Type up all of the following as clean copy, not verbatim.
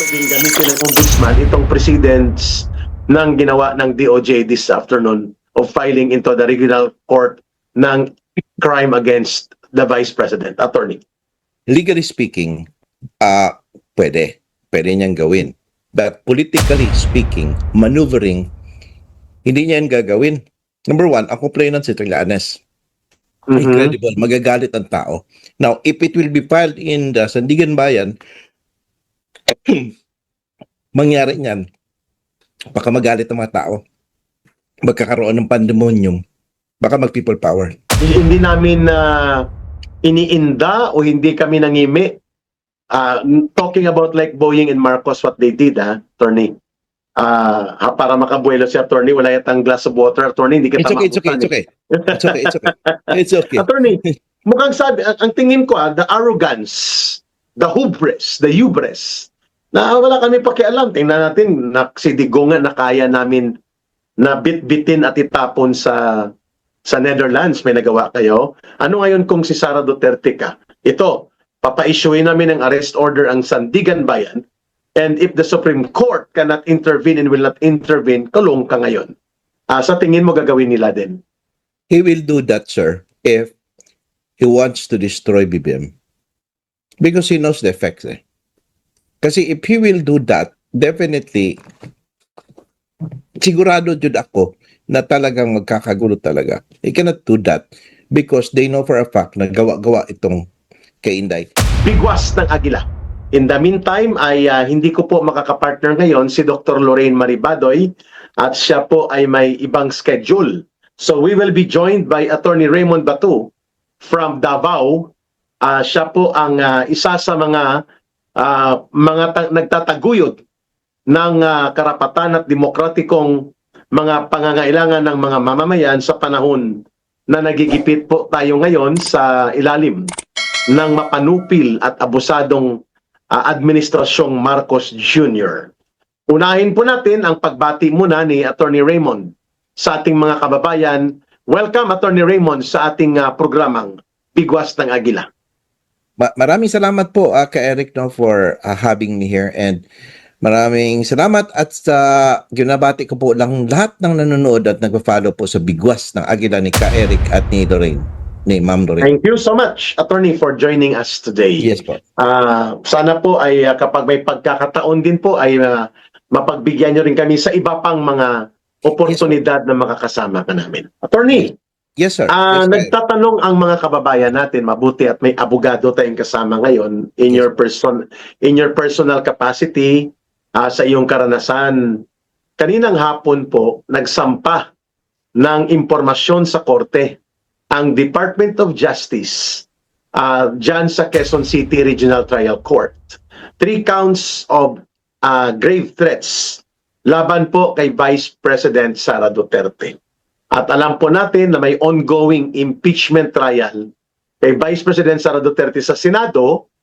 pwedeng gamitin ng ombudsman itong precedents ng ginawa ng DOJ this afternoon of filing into the regional court ng crime against the Vice President, Attorney. Legally speaking, pwede. Pwede niyang gawin. But politically speaking, maneuvering, hindi niya yan gagawin. Number one, ang complainant si Trillanes. Incredible. Magagalit ang tao. Now, if it will be filed in the Sandigan Bayan, mangyari niyan, baka magalit ang mga tao. Magkakaroon ng pandemonium. Baka mag-people power. Hindi namin iniinda o hindi kami nangimi. Talking about like Boeing and Marcos, what they did, Attorney. Para makabuelo si Attorney, wala yatang glass of water, Attorney, hindi kita It's okay. It's okay. Attorney, mukhang sabi, ang tingin ko, the arrogance, the hubris, na wala kami pakialam. Tingnan natin, si Digongan na kaya namin na bit-bitin at itapon sa Netherlands, may nagawa kayo. Ano ngayon kung si Sara Duterte ka? Ito, papa-issuein namin ng arrest order ang Sandigan Bayan, and if the Supreme Court cannot intervene and will not intervene, kulong ka ngayon. Sa tingin mo gagawin nila din? He will do that, sir, if he wants to destroy BBM. Because he knows the effects. Kasi if he will do that, definitely, sigurado jud ako na talagang magkakagulo talaga. He cannot do that because they know for a fact na gawa-gawa itong kay Inday. Bigwas ng Agila. In the meantime, ay hindi ko po makakapartner ngayon si Dr. Lorraine Maribadoy at siya po ay may ibang schedule. So we will be joined by Attorney Raymond Batu from Davao. Siya po ang isa sa mga nagtataguyod ng karapatan at demokratikong mga pangangailangan ng mga mamamayan sa panahon na nagigipit po tayo ngayon sa ilalim ng mapanupil at abusadong administrasyong Marcos Jr. Unahin po natin ang pagbati muna ni Attorney Raymond sa ating mga kababayan. Welcome, Attorney Raymond, sa ating programang Bigwas ng Agila. Maraming salamat po kay Eric for having me here, and maraming salamat at sa ginabati ko po lang lahat ng nanonood at nagpa-follow po sa Bigwas ng Agila ni Ka Eric at ni Lorraine, ni Ma'am Lorraine. Thank you so much, Attorney, for joining us today. Yes po. Sana po ay kapag may pagkakataon din po ay mapagbigyan nyo rin kami sa iba pang mga oportunidad na makakasama ka namin. Attorney, yes sir. Nagtatanong ang mga kababayan natin, mabuti at may abogado tayong kasama ngayon in your personal capacity, sa iyong karanasan. Kaninang hapon po nagsampa ng impormasyon sa korte ang Department of Justice dyan sa Quezon City Regional Trial Court. 3 counts of grave threats laban po kay Vice President Sara Duterte. At alam po natin na may ongoing impeachment trial kay Vice President Sara Duterte sa Senado,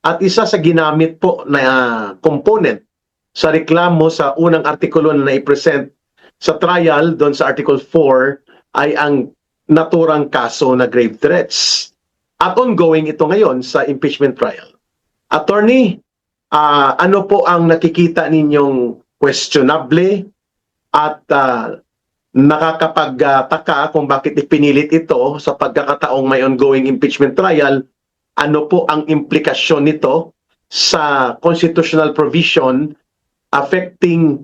at isa sa ginamit po na component sa reklamo sa unang artikulo na i-present sa trial doon sa Article 4 ay ang naturang kaso na grave threats. At ongoing ito ngayon sa impeachment trial. Attorney, ano po ang nakikita ninyong questionable at nakakapagtaka kung bakit ipinilit ito sa pagkakataong may ongoing impeachment trial? Ano po ang implikasyon nito sa constitutional provision affecting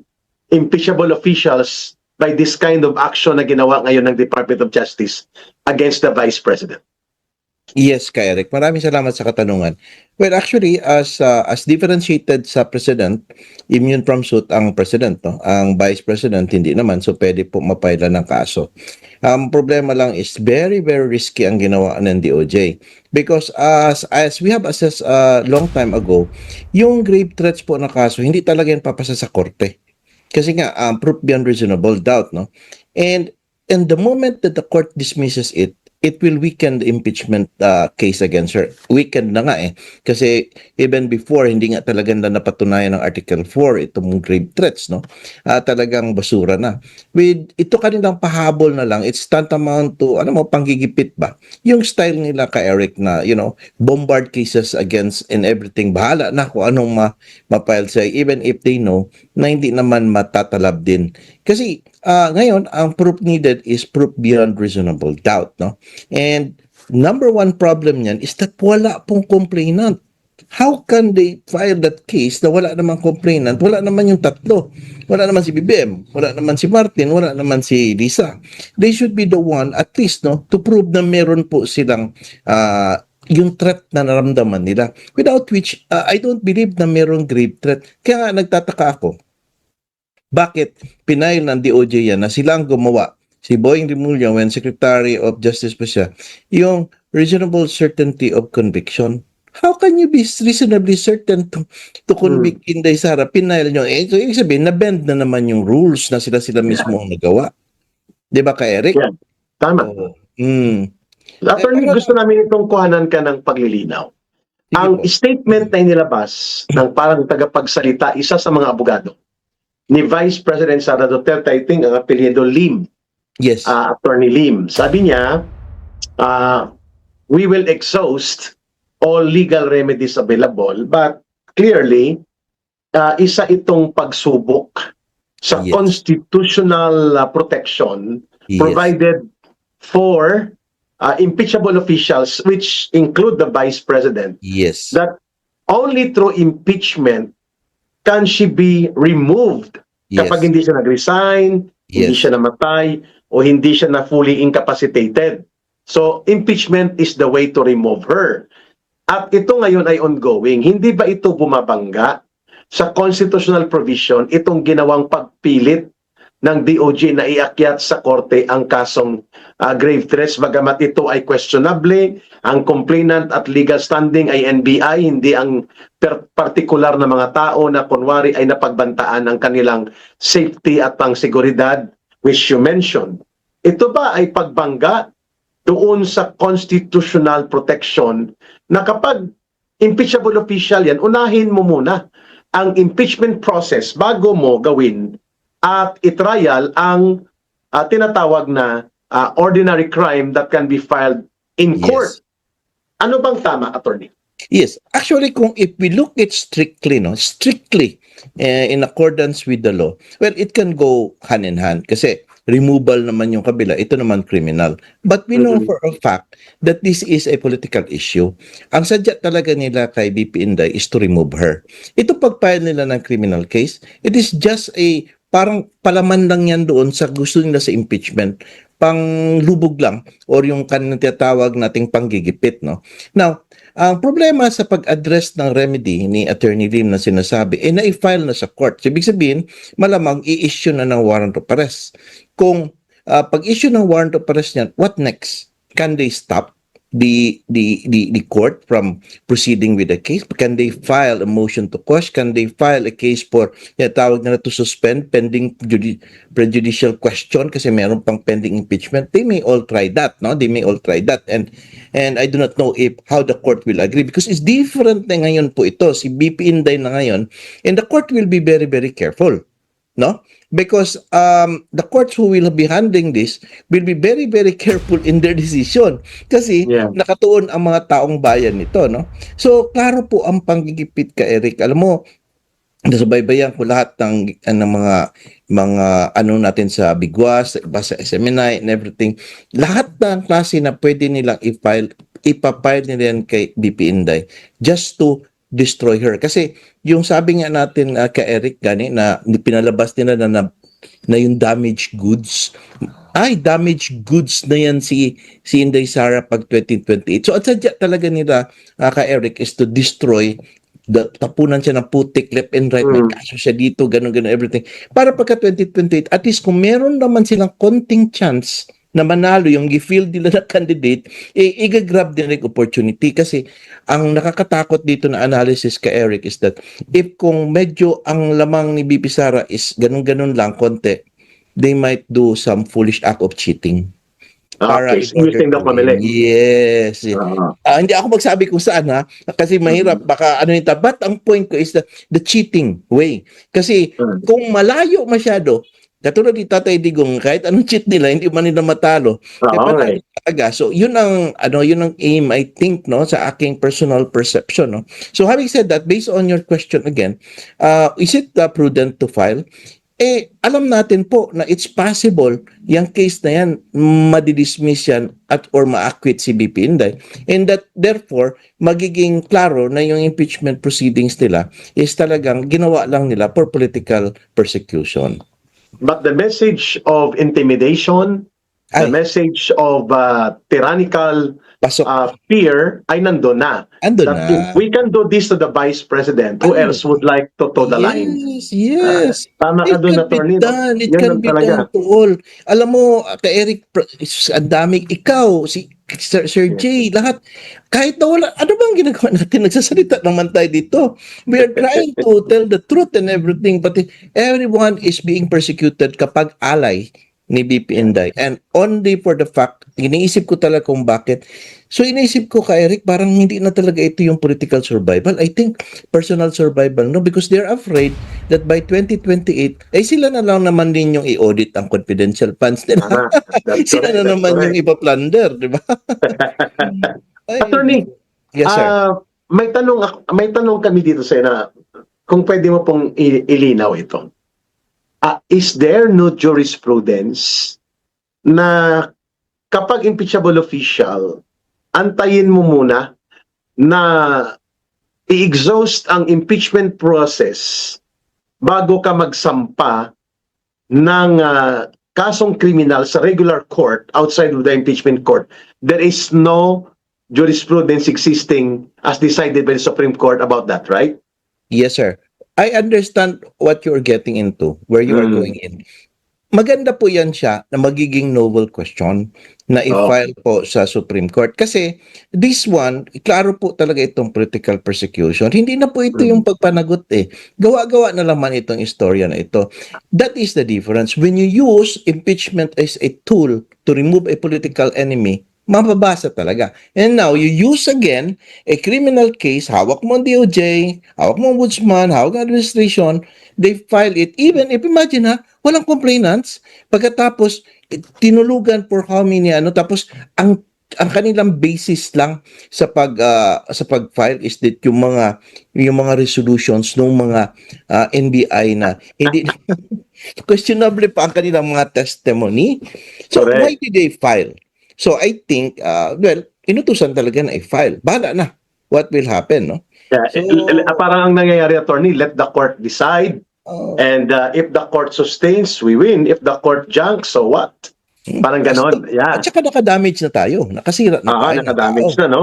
impeachable officials by this kind of action na ginawa ngayon ng Department of Justice against the Vice President? Yes, Ka Eric. Maraming salamat sa katanungan. Well, actually, as differentiated sa President, immune from suit ang President. No? Ang Vice President, hindi naman. So, pwede po mapaila ng kaso. Ang problema lang is very, very risky ang ginawa ng DOJ. Because as we have assessed a long time ago, yung grave threats po na kaso, hindi talaga yan papasa sa korte. Kasi nga, proof beyond reasonable doubt. No? And the moment that the court dismisses it, it will weaken the impeachment case against her. Weakened na nga eh. Kasi even before, hindi nga talaga na napatunayan ng Article 4, itong grave threats, no? Talagang basura na. With ito kanilang pahabol na lang, it's tantamount to, panggigipit ba? Yung style nila ka Eric na, bombard cases against and everything. Bahala na kung anong ma-file siya, even if they know na hindi naman matatalab din. Kasi ngayon, ang proof needed is proof beyond reasonable doubt, no? And number one problem niyan is that wala pong complainant. How can they file that case na wala namang complainant? Wala naman yung tatlo. Wala naman si BBM, wala naman si Martin, wala naman si Lisa. They should be the one, at least, no, to prove na meron po silang yung threat na naramdaman nila. Without which, I don't believe na merong grave threat. Kaya nga nagtataka ako, bakit pinail ng DOJ yan na silang gumawa, si Boying Rimulya, when Secretary of Justice pa siya, yung reasonable certainty of conviction. How can you be reasonably certain to convict Inday Sara? Pinail nyo. So, ibig sabihin, na-bend na naman yung rules na sila mismo ang nagawa. Di ba ka, Eric? Yeah. Tama. Attorney, gusto namin itong kuhanan ka ng paglilinaw. Ang statement na inilabas ng parang tagapagsalita, isa sa mga abogado, ni Vice President Sara Duterte, I think, ang apelyido Lim. Yes. Attorney Lim. Sabi niya, we will exhaust all legal remedies available, but clearly, isa itong pagsubok sa Yes. constitutional protection Yes. provided for impeachable officials, which include the Vice President, Yes. that only through impeachment can she be removed Yes. kapag hindi siya nag-resign, hindi Yes. siya namatay, o hindi siya na fully incapacitated. So, impeachment is the way to remove her. At ito ngayon ay ongoing. Hindi ba ito bumabangga sa constitutional provision, itong ginawang pagpilit ng DOJ na iakyat sa korte ang kasong grave threats, bagamat ito ay questionable, ang complainant at legal standing ay NBI, hindi ang particular na mga tao na kunwari ay napagbantaan ang kanilang safety at pangseguridad, which you mentioned. Ito ba ay pagbangga doon sa constitutional protection na kapag impeachable official yan, unahin mo muna ang impeachment process bago mo gawin at itrial ang tinatawag na ordinary crime that can be filed in court. Yes. Ano bang tama, attorney? Yes. Actually, if we look at strictly, in accordance with the law, well, it can go hand in hand kasi removal naman yung kabila, ito naman criminal. But we know for a fact that this is a political issue. Ang sadya talaga nila kay BP Inday is to remove her. Ito pag-file nila ng criminal case, it is just parang palaman lang yan doon sa gusto nila sa impeachment, panglubog lang or yung kanilang tinatawag nating panggigipit, no? Now, ang problema sa pag-address ng remedy ni Attorney Lim na sinasabi, na-file na sa court. So, ibig sabihin, malamang i-issue na ng warrant of arrest. Kung pag-issue ng warrant of arrest niyan, what next? Can they stop the court from proceeding with the case? Can they file a motion to quash? Can they file a case for tawag na to suspend pending prejudicial question kasi meron pang pending impeachment? They may all try that, no? They may all try that, and I do not know how the court will agree because it's different na ngayon po ito, si BP Inday na ngayon, and the court will be very, very careful, no? Because the courts who will be handling this will be very, very careful in their decision. Kasi nakatuon ang mga taong bayan nito, no? So, klaro po ang panggigipit ka, Eric. Alam mo, nasubaybayan ko lahat ng mga ano natin sa Bigwas, sa SMNI and everything. Lahat ng klase na pwede nilang ipapile nila yan kay BP Inday just to destroy her. Kasi yung sabi nga natin kay Eric gani na pinalabas nila na yung damaged goods. Ay, damaged goods na yan si Inday Sara pag 2028. So at sadya talaga nila kay Eric is to destroy tapunan siya ng putik left and right, may kaso siya dito, ganun everything. Para pagka 2028, at least kung meron naman silang konting chance na manalo yung gi-field nila na candidate, i-grab din like opportunity. Kasi ang nakakatakot dito na analysis ka Eric is that if kung medyo ang lamang ni BP Sara is ganun-ganun lang konti, they might do some foolish act of cheating. para Okay, in so order using the to win. Comelec. Yes. Oo. Hindi ako magsabi kung saan ha, kasi mahirap Mm. baka ano yun. But ang point ko is the cheating way. Kasi Mm. kung malayo masyado, katulad ni Tatay Digong, kahit anong cheat nila, hindi man nila matalo. Kaya Oo nga panalo eh. talaga. So yun ang yun ang aim I think no sa aking personal perception no. So having said that, based on your question again, is it prudent to file? Alam natin po na it's possible yung case na yan, madidismiss yan at or ma-acquit si BP Inday. And that therefore, magiging klaro na yung impeachment proceedings nila is talagang ginawa lang nila for political persecution. But the message of intimidation, the Ay, message of tyrannical pasok. fear ay nandun na. Ando That if na. we can do this to the Vice President, who Ay, else would like to toe the line? yes, yes. Tama ka It doon, can be attorney, no? done. It Yan can lang be done talaga. to all. Alam mo, kay Eric, ang daming ikaw, si Sir Yeah. Jay, lahat. Kahit na wala, ano bang ginagawa natin? Nagsasalita naman tayo dito. We are trying to tell the truth and everything, but everyone is being persecuted kapag ally ni BP Inday. And only for the fact, iniisip ko talaga kung bakit. So iniisip ko kay Eric, parang hindi na talaga ito yung political survival. I think personal survival, no? Because they're afraid that by 2028, ay sila na lang naman din yung i-audit ang confidential funds nila. Tama. That's Sila correct. na That's naman yung correct. ipa-plunder, di ba? Ay, Attorney, yes, sir. may tanong kami dito sa na kung pwede mo pong ilinaw ito. Is there no jurisprudence na kapag impeachable official, antayin mo muna na i-exhaust ang impeachment process bago ka magsampa ng kasong kriminal sa regular court outside of the impeachment court? There is no jurisprudence existing as decided by the Supreme Court about that, right? Yes, sir. I understand what you're getting into, where you are going in. Maganda po yan siya na magiging novel question na i-file po sa Supreme Court. Kasi this one, klaro po talaga itong political persecution. Hindi na po ito yung pagpanagot eh. Gawa-gawa na naman itong istorya na ito. That is the difference. When you use impeachment as a tool to remove a political enemy, mababasa talaga. And now, you use again a criminal case, hawak mo ang DOJ, hawak mo ang ombudsman, hawak ang administration, they file it, even if imagine ha, walang complainants, pagkatapos tinulugan for how many tapos ang kanilang basis lang sa pag-file is that yung mga resolutions ng mga NBI na hindi questionable pa ang kanilang mga testimony. So Correct. why did they file? So I think inutusan talaga na i-file. Bahala na what will happen, no? Yeah, parang ang nangyayari, attorney, let the court decide. And if the court sustains, we win. If the court junks, so what? Parang ganon. Yeah. At saka nakadamage na tayo. Nakasira na tayo ng Nakadamage tao. na, no?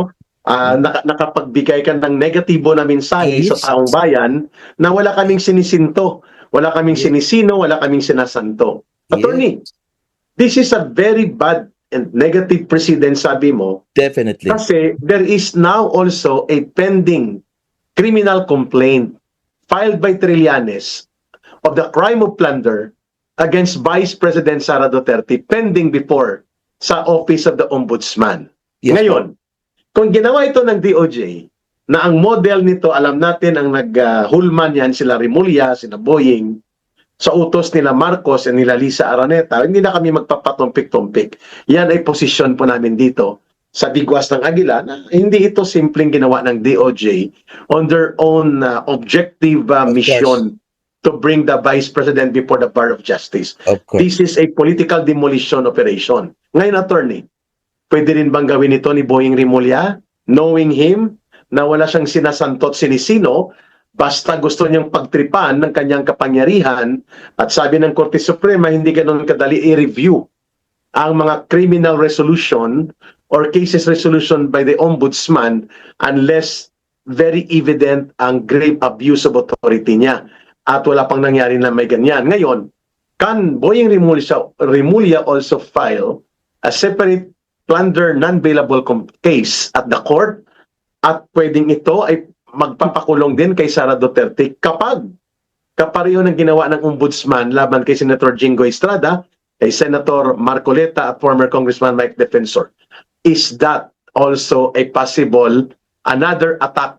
Nakapagbigay ka ng negatibo na mensahe Yes. sa taong bayan na wala kaming sinisinto, wala kaming sinisino, wala kaming sinasanto. Attorney, this is a very bad and negative precedent, sabi mo, Definitely. kasi there is now also a pending criminal complaint filed by Trillanes of the crime of plunder against Vice President Sara Duterte pending before sa Office of the Ombudsman. Yes, Ngayon, kung ginawa ito ng DOJ, na ang model nito, alam natin, ang naghulman yan, sila Rimulya, sila Boying, sa utos nila Marcos at nila Lisa Araneta, hindi na kami magpapatumpik-tumpik. Yan ay posisyon po namin dito sa Biguas ng Aguila na hindi ito simpleng ginawa ng DOJ on their own objective mission to bring the Vice President before the bar of justice. Of course. This is a political demolition operation. Ngayon, attorney, pwede rin bang gawin ito ni Boying Rimulya, knowing him na wala siyang sinasantot sinisino, basta gusto niyang pagtripan ng kanyang kapangyarihan, at sabi ng Korte Suprema, hindi ganun kadali i-review ang mga criminal resolution or cases resolution by the Ombudsman unless very evident ang grave abuse of authority niya at wala pang nangyari na may ganyan. Ngayon, can Boying Rimulya also file a separate plunder non-bailable case at the court, at pwedeng ito ay magpapakulong din kay Sara Duterte kapag kapareho ng ginawa ng ombudsman laban kay Senator Jingo Estrada kay Senator Marcoleta at former Congressman Mike Defensor. Is that also a possible another attack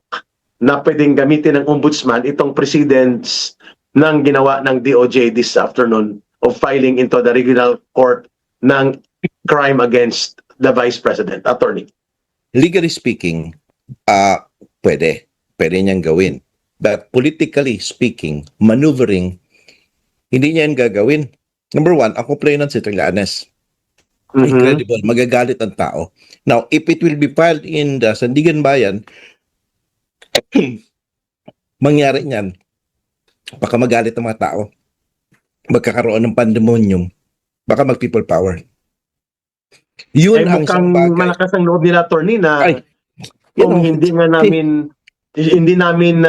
na pwedeng gamitin ng ombudsman itong precedents ng ginawa ng DOJ this afternoon of filing into the regional court ng crime against the Vice President, Attorney? Legally speaking, pwede niyang gawin. But politically speaking, maneuvering, hindi niya yan gagawin. Number one, ang complainant si Trillanes. Incredible, magagalit ang tao. Now, if it will be filed in the Sandigan Bayan, mangyari niyan, baka magalit ang mga tao. Magkakaroon ng pandemonium. Baka mag-people power. Yun ang isang mukhang bagay. malakas ang loob nila, Attorney, na Ay, kung hindi namin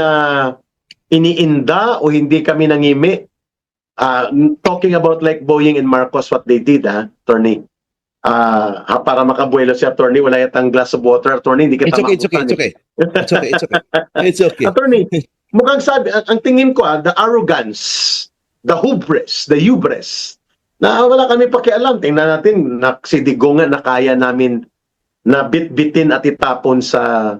iniinda o hindi kami nangimi, talking about like Boeing and Marcos, what they did, Attorney. Para makabuelo si Attorney, wala yatang glass of water, Attorney, hindi kita It's okay. It's okay. Attorney, mukhang sabi, ang tingin ko, the arrogance, the hubris, na wala kami pakialam. Tingnan natin, si Digonga na kaya namin na bitbitin at itapon sa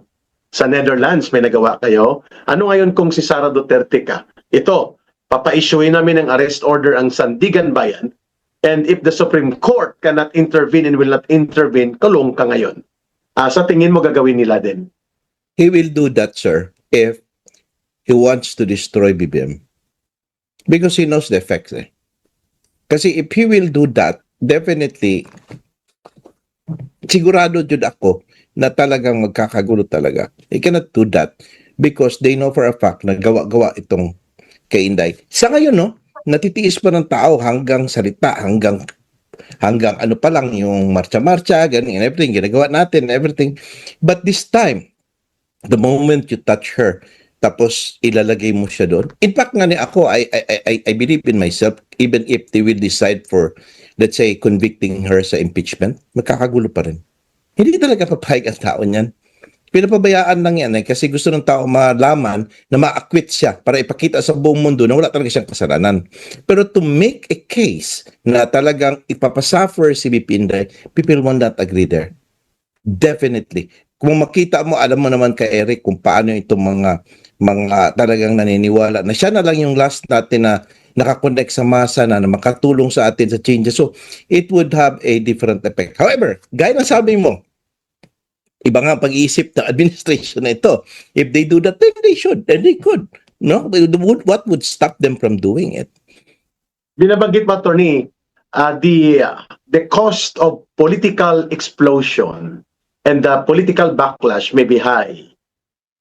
Netherlands, may nagawa kayo. Ano ngayon kung si Sara Duterte ka? Ito, papa-issuein namin ng arrest order ang Sandigan Bayan, and if the Supreme Court cannot intervene and will not intervene, kulong ka ngayon. Sa tingin mo gagawin nila din? He will do that, sir, if he wants to destroy BBM. Because he knows the effects. Kasi if he will do that, definitely, sigurado jud ako na talagang magkakagulo talaga. He cannot do that because they know for a fact na gawa-gawa itong kay Inday. Sa ngayon, no, natitiis pa ng tao hanggang salita, hanggang ano pa lang, yung marcha-marcha, ganyan, everything, ginagawa natin, everything. But this time, the moment you touch her, tapos ilalagay mo siya doon. In fact, nga ako, I believe in myself, even if they will decide for, let's say, convicting her sa impeachment, magkakagulo pa rin. Hindi talaga papayag ang tao niyan. Pinapabayaan lang yan kasi gusto ng tao malaman na ma-acquit siya para ipakita sa buong mundo na wala talaga siyang kasalanan. Pero to make a case na talagang ipapasuffer si BP Inday, people will not agree there. Definitely. Kung makita mo, alam mo naman kay Eric kung paano itong mga talagang naniniwala na siya na lang yung last natin na nakakonect sa masa na makatulong sa atin sa changes. So, it would have a different effect. However, gaya na sabi mo, iba nga pag-iisip ng administration na ito. If they do that, then they should, and they could. No? What would stop them from doing it? Binabanggit mo, Attorney, the cost of political explosion and the political backlash may be high.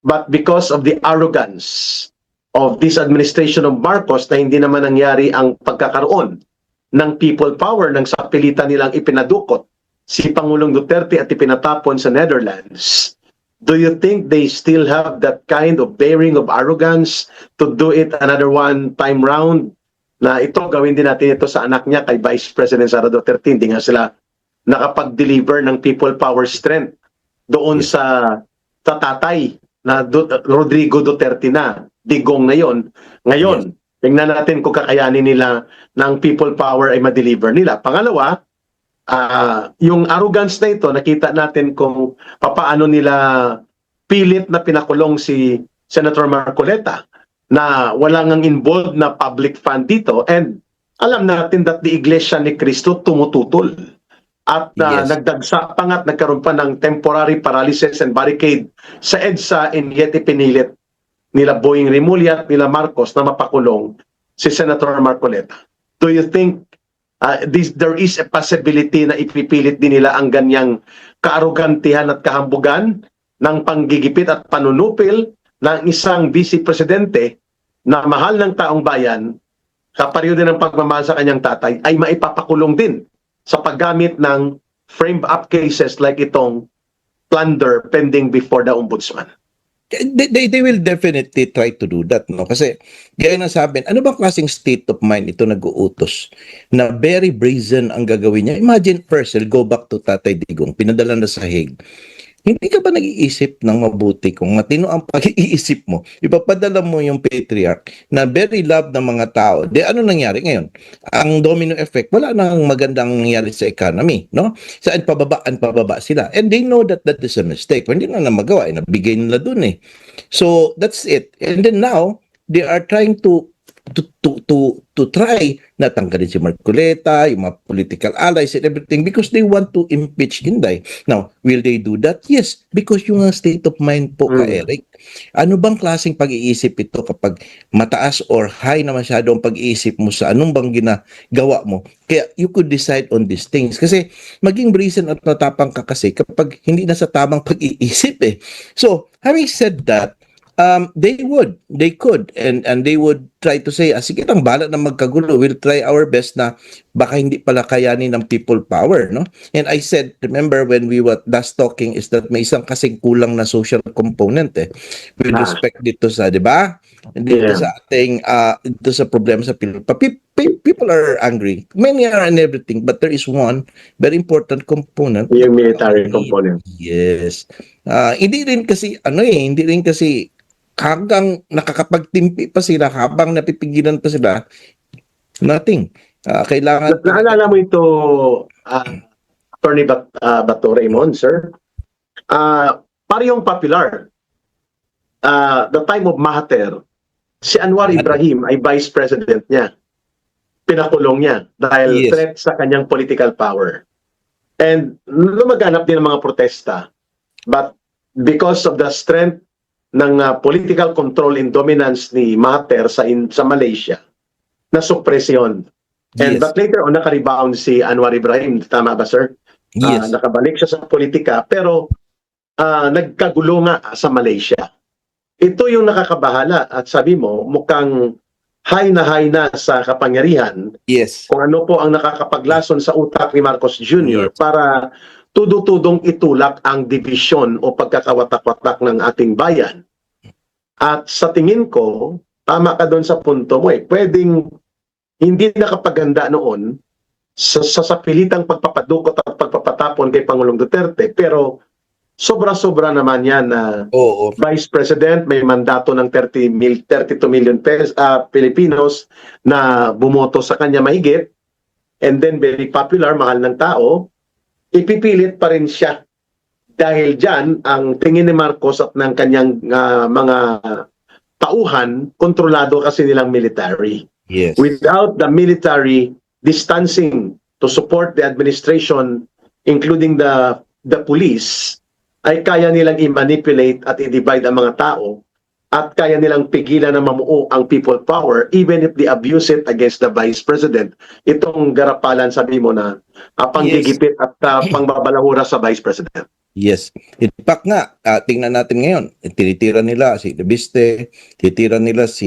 But because of the arrogance of this administration of Marcos na hindi naman nangyari ang pagkakaroon ng people power ng sapilitan nilang ipinadukot si Pangulong Duterte at ipinatapon sa Netherlands, do you think they still have that kind of bearing of arrogance to do it another one time round? Na ito, gawin din natin ito sa anak niya kay Vice President Sara Duterte. Hindi nga sila nakapag-deliver ng people power strength doon sa tatay na Rodrigo Duterte na, digong na yon. Ngayon, tingnan natin kung kakayanin nila ng people power ay ma-deliver nila. Pangalawa, yung arrogance na ito, nakita natin kung papaano nila pilit na pinakulong si Senator Marcoleta na wala ngang involved na public fund dito, and alam natin that the Iglesia ni Cristo tumututol at nagdagsa pa nga at nagkaroon pa ng temporary paralysis and barricade sa EDSA, and yet ipinilit nila Boying Rimulya at nila Marcos na mapakulong si Senator Marcoleta. Do you think there is a possibility na ipipilit din nila ang ganyang kaarogantihan at kahambugan ng panggigipit at panunupil ng isang vice presidente na mahal ng taong bayan sa periodo ng pagmamahal sa kanyang tatay ay maipapakulong din sa paggamit ng framed up cases like itong plunder pending before the ombudsman? They will definitely try to do that, no? Kasi gaya na sabi, ano ba klaseng state of mind ito nag-uutos na very brazen ang gagawin niya? Imagine first, go back to Tatay Digong, pinadala na sa Hague. Hindi ka ba nag-iisip ng mabuti kung matino ang pag-iisip mo? Ipapadala mo yung patriarch na very loved ng mga tao. De ano nangyari ngayon? Ang domino effect, wala nang magandang nangyari sa economy, no? Saan pababa sila. And they know that that is a mistake. Hindi na magawa, nabigay nila dun eh. So that's it. And then now, they are trying to try na tanggalin si Marcoleta, yung mga political allies and everything because they want to impeach Inday. Now, will they do that? Yes, because yung state of mind po ka, Eric. Ano bang klaseng pag-iisip ito kapag mataas or high na masyado ang pag-iisip mo sa anong bang ginagawa mo? Kaya you could decide on these things. Kasi maging brazen at matapang ka kasi kapag hindi na sa tamang pag-iisip eh. So, having said that, they could, and they would try to say, sige lang, bala na magkagulo, we'll try our best na baka hindi pala kayanin ng people power, no? And I said, remember when we were last talking, is that may isang kasing kulang na social component eh. With respect dito sa, di ba? Dito sa ating, dito sa problema sa people are angry. Many are and everything, but there is one very important component. Yung military component. Yes. Hindi rin kasi, hindi rin kasi hanggang nakakapagtimpi pa sila, habang napipigilan pa sila, nothing. Kailangan... Naalala mo ito, Attorney Bato Raymond, sir? Parehong popular. The time of Mahathir, si Anwar Ibrahim ay vice president niya. Pinakulong niya dahil threat sa kanyang political power. And lumaganap din ang mga protesta. But because of the strength ng political control and dominance ni Mahathir sa Malaysia, na-suppress yun. But later on, nakarebound si Anwar Ibrahim. Tama ba, sir? Yes. Nakabalik siya sa politika, pero nagkagulo nga sa Malaysia. Ito yung nakakabahala. At sabi mo, mukhang high na sa kapangyarihan. Yes. Kung ano po ang nakakapaglason sa utak ni Marcos Jr. para tudong-tudong itulak ang division o pagkakawatak-watak ng ating bayan. At sa tingin ko, tama ka doon sa punto mo eh, pwedeng hindi nakapaganda noon sa pilitang pagpapadukot at pagpapatapon kay Pangulong Duterte, pero sobra-sobra naman yan na Vice President, may mandato ng 32 million Filipinos na bumoto sa kanya mahigit, and then very popular, mahal ng tao, ipipilit pa rin siya. Dahil dyan, ang tingin ni Marcos at ng kanyang mga tauhan, kontrolado kasi nilang military. Yes. Without the military distancing to support the administration, including the police, ay kaya nilang i-manipulate at i-divide ang mga tao at kaya nilang pigilan na mamuo ang people power even if they abuse it against the vice president. Itong garapalan, sabi mo na panggigipit at pangbabalahura sa vice president. Yes. In fact nga, tingnan natin ngayon, tinitira nila si Debiste, tinitira nila si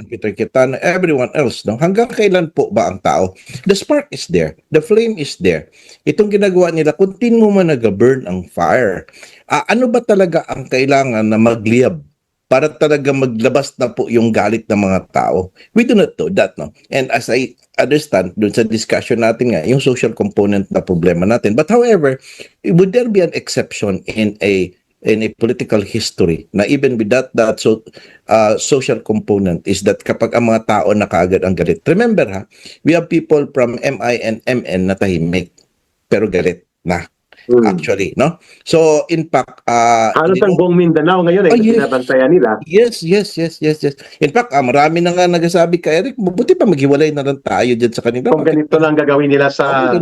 Peter Cayetano, everyone else. No? Hanggang kailan po ba ang tao? The spark is there. The flame is there. Itong ginagawa nila, continue mo nag-burn ang fire. Ano ba talaga ang kailangan na magliyab para talaga maglabas na po yung galit ng mga tao? We do not do that, no? And as I understand, dun sa discussion natin nga, yung social component na problema natin. But however, would there be an exception in a political history na even with that social component is that kapag ang mga tao na kaagad ang galit? Remember ha, we have people from MI and MN na tahimik, pero galit na. Actually, no? So, in fact, halos ang buong Mindanao ngayon binabantayan nila. Yes. In fact, marami na nga nagsasabi ka, Eric, mabuti pa maghiwalay na lang tayo dyan sa kanila. Kung ganito lang gagawin nila sa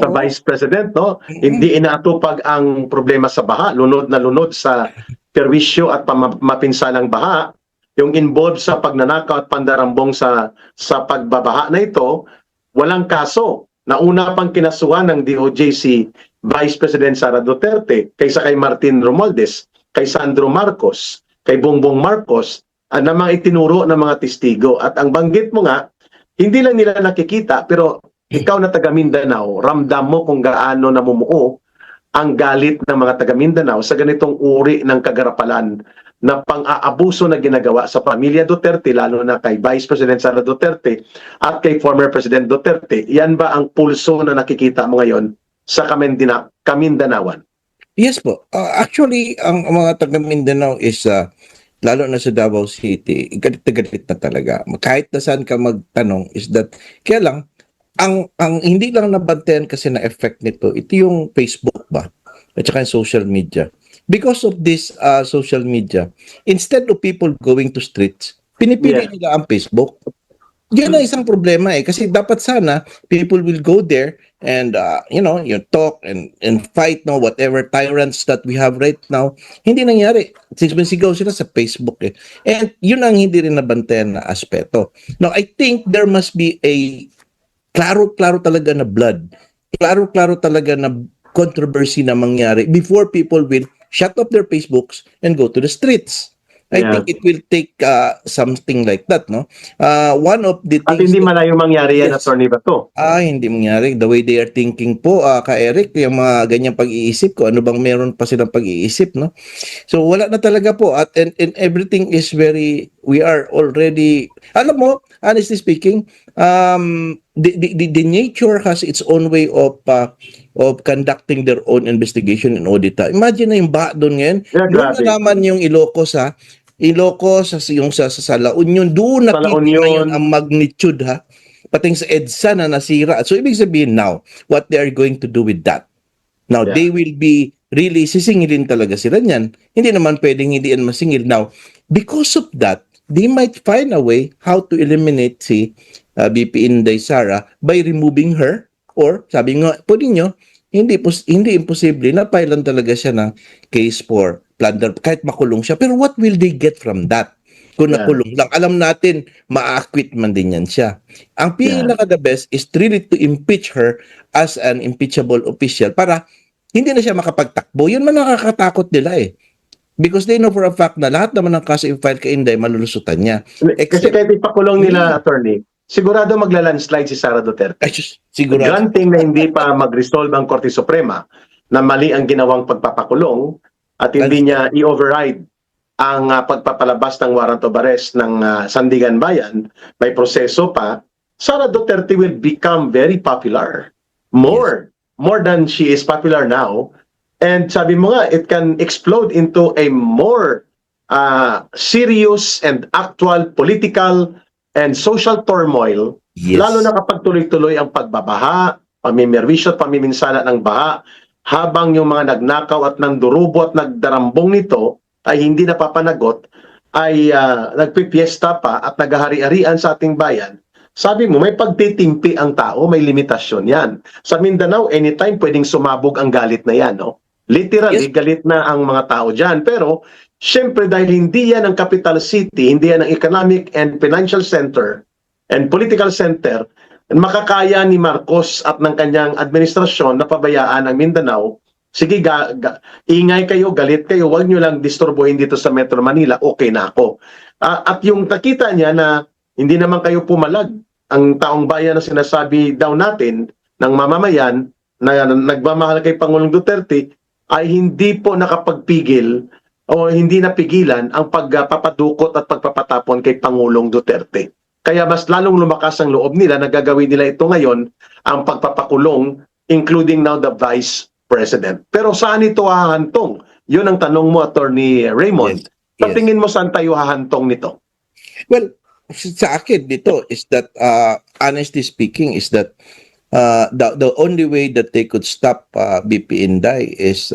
Vice President, no? Hindi inaatupag ang problema sa baha, lunod na lunod sa perwisyo at mapinsalang baha, yung involved sa pagnanakaw at pandarambong sa pagbabaha na ito, walang kaso. Nauna pang kinasuhan ng DOJ si Vice President Sara Duterte kaysa kay Martin Romualdez, kay Sandro Marcos, kay Bongbong Marcos, na mga itinuro ng mga testigo. At ang banggit mo nga, hindi lang nila nakikita, pero ikaw na taga Mindanao, ramdam mo kung gaano namumuo ang galit ng mga taga Mindanao sa ganitong uri ng kagarapalan na pang-aabuso na ginagawa sa pamilya Duterte, lalo na kay Vice President Sara Duterte at kay former President Duterte. Yan ba ang pulso na nakikita mo ngayon sa Kamindanawan? Yes po. Actually, ang mga taga Mindanao is lalo na sa Davao City, galit na galit na talaga. Kahit na saan ka magtanong is that kaya lang ang hindi lang nabantayan kasi na effect nito, ito yung Facebook ba? At saka yung social media. Because of this social media, instead of people going to streets, pinipili Yeah. nila ang Facebook. Yan ang isang problema kasi dapat sana people will go there and you talk and fight whatever tyrants that we have right now. Hindi nangyari. Sigaw sila sa Facebook And yun ang hindi rin nabantayan na aspeto. Now, I think there must be a klaro-klaro talaga na blood. Klaro-klaro talaga na controversy na mangyari before people will shut off their Facebooks and go to the streets. I Yeah. think it will take something like that, no? One of the At things hindi malayo mangyari yan, Yes. Attorney Bato. hindi mangyari. The way they are thinking po, ka Eric, yung mga ganyang pag-iisip ko, ano bang meron pa silang pag-iisip, no? So wala na talaga po at and everything is we are already alam mo, honestly speaking, the nature has its own way of conducting their own investigation and audit. Imagine na yung ba doon ngayon. Yeah, Doon grabe. na naman yung Ilocos yung sa La Union, doon Sa La nakita Union. ngayon ang magnitude pating sa EDSA na nasira. So ibig sabihin now, what they are going to do with that? Now, Yeah. they will be really sisingilin talaga sila niyan. Hindi naman pwedeng hindi yan masingil. Now, because of that, they might find a way how to eliminate si BP Inday Sara by removing her or sabi nga po ninyo, hindi imposible na pailan talaga siya ng case for plunder kahit makulong siya. Pero what will they get from that? Kung Yeah. nakulong lang. Alam natin, ma-acquit man din yan siya. Ang pinaka the best is really to impeach her as an impeachable official para hindi na siya makapagtakbo. Yun man nakakatakot nila Because they know for a fact na lahat naman ng kaso i-file kay Inday, malulusutan niya. Kasi kahit ipakulong nila, Attorney, sigurado magla-landslide si Sara Duterte. Ay, siguro. Granting na hindi pa mag-resolve ang Korte Suprema na mali ang ginawang pagpapakulong at hindi niya i-override ang pagpapalabas ng warrant of arrest ng Sandigan Bayan, may proseso pa, Sara Duterte will become very popular. More than she is popular now. And sabi mo nga, it can explode into a more serious and actual political and social turmoil. Yes. Lalo na kapag tuloy-tuloy ang pagbabaha, pamimerwisyo at pamiminsala ng baha, habang yung mga nagnakaw at nangdurubo at nagdarambong nito ay hindi napapanagot, ay nagpipiesta pa at naghahari-harian sa ating bayan. Sabi mo, may pagtitimpi ang tao, may limitasyon yan. Sa Mindanao, anytime pwedeng sumabog ang galit na yan, no? Literally, Yes. galit na ang mga tao dyan. Pero, syempre dahil hindi yan ang capital city, hindi yan ang economic and financial center and political center, makakaya ni Marcos at ng kanyang administrasyon na pabayaan ang Mindanao. Sige, ingay kayo, galit kayo, huwag nyo lang disturbuhin dito sa Metro Manila, okay na ako. At yung nakita niya na hindi naman kayo pumalag, ang taong bayan na sinasabi daw natin ng mamamayan na nagmamahal kay Pangulong Duterte ay hindi po nakapagpigil o hindi napigilan ang pagpapadukot at pagpapatapon kay Pangulong Duterte. Kaya mas lalong lumakas ang loob nila na gagawin nila ito ngayon, ang pagpapakulong, including now the Vice President. Pero saan ito hahantong? Yun ang tanong mo, Attorney Raymond. Yes. Sa tingin mo saan tayo hahantong nito? Well, sa akin dito is that honestly speaking is that the only way that they could stop BP Inday is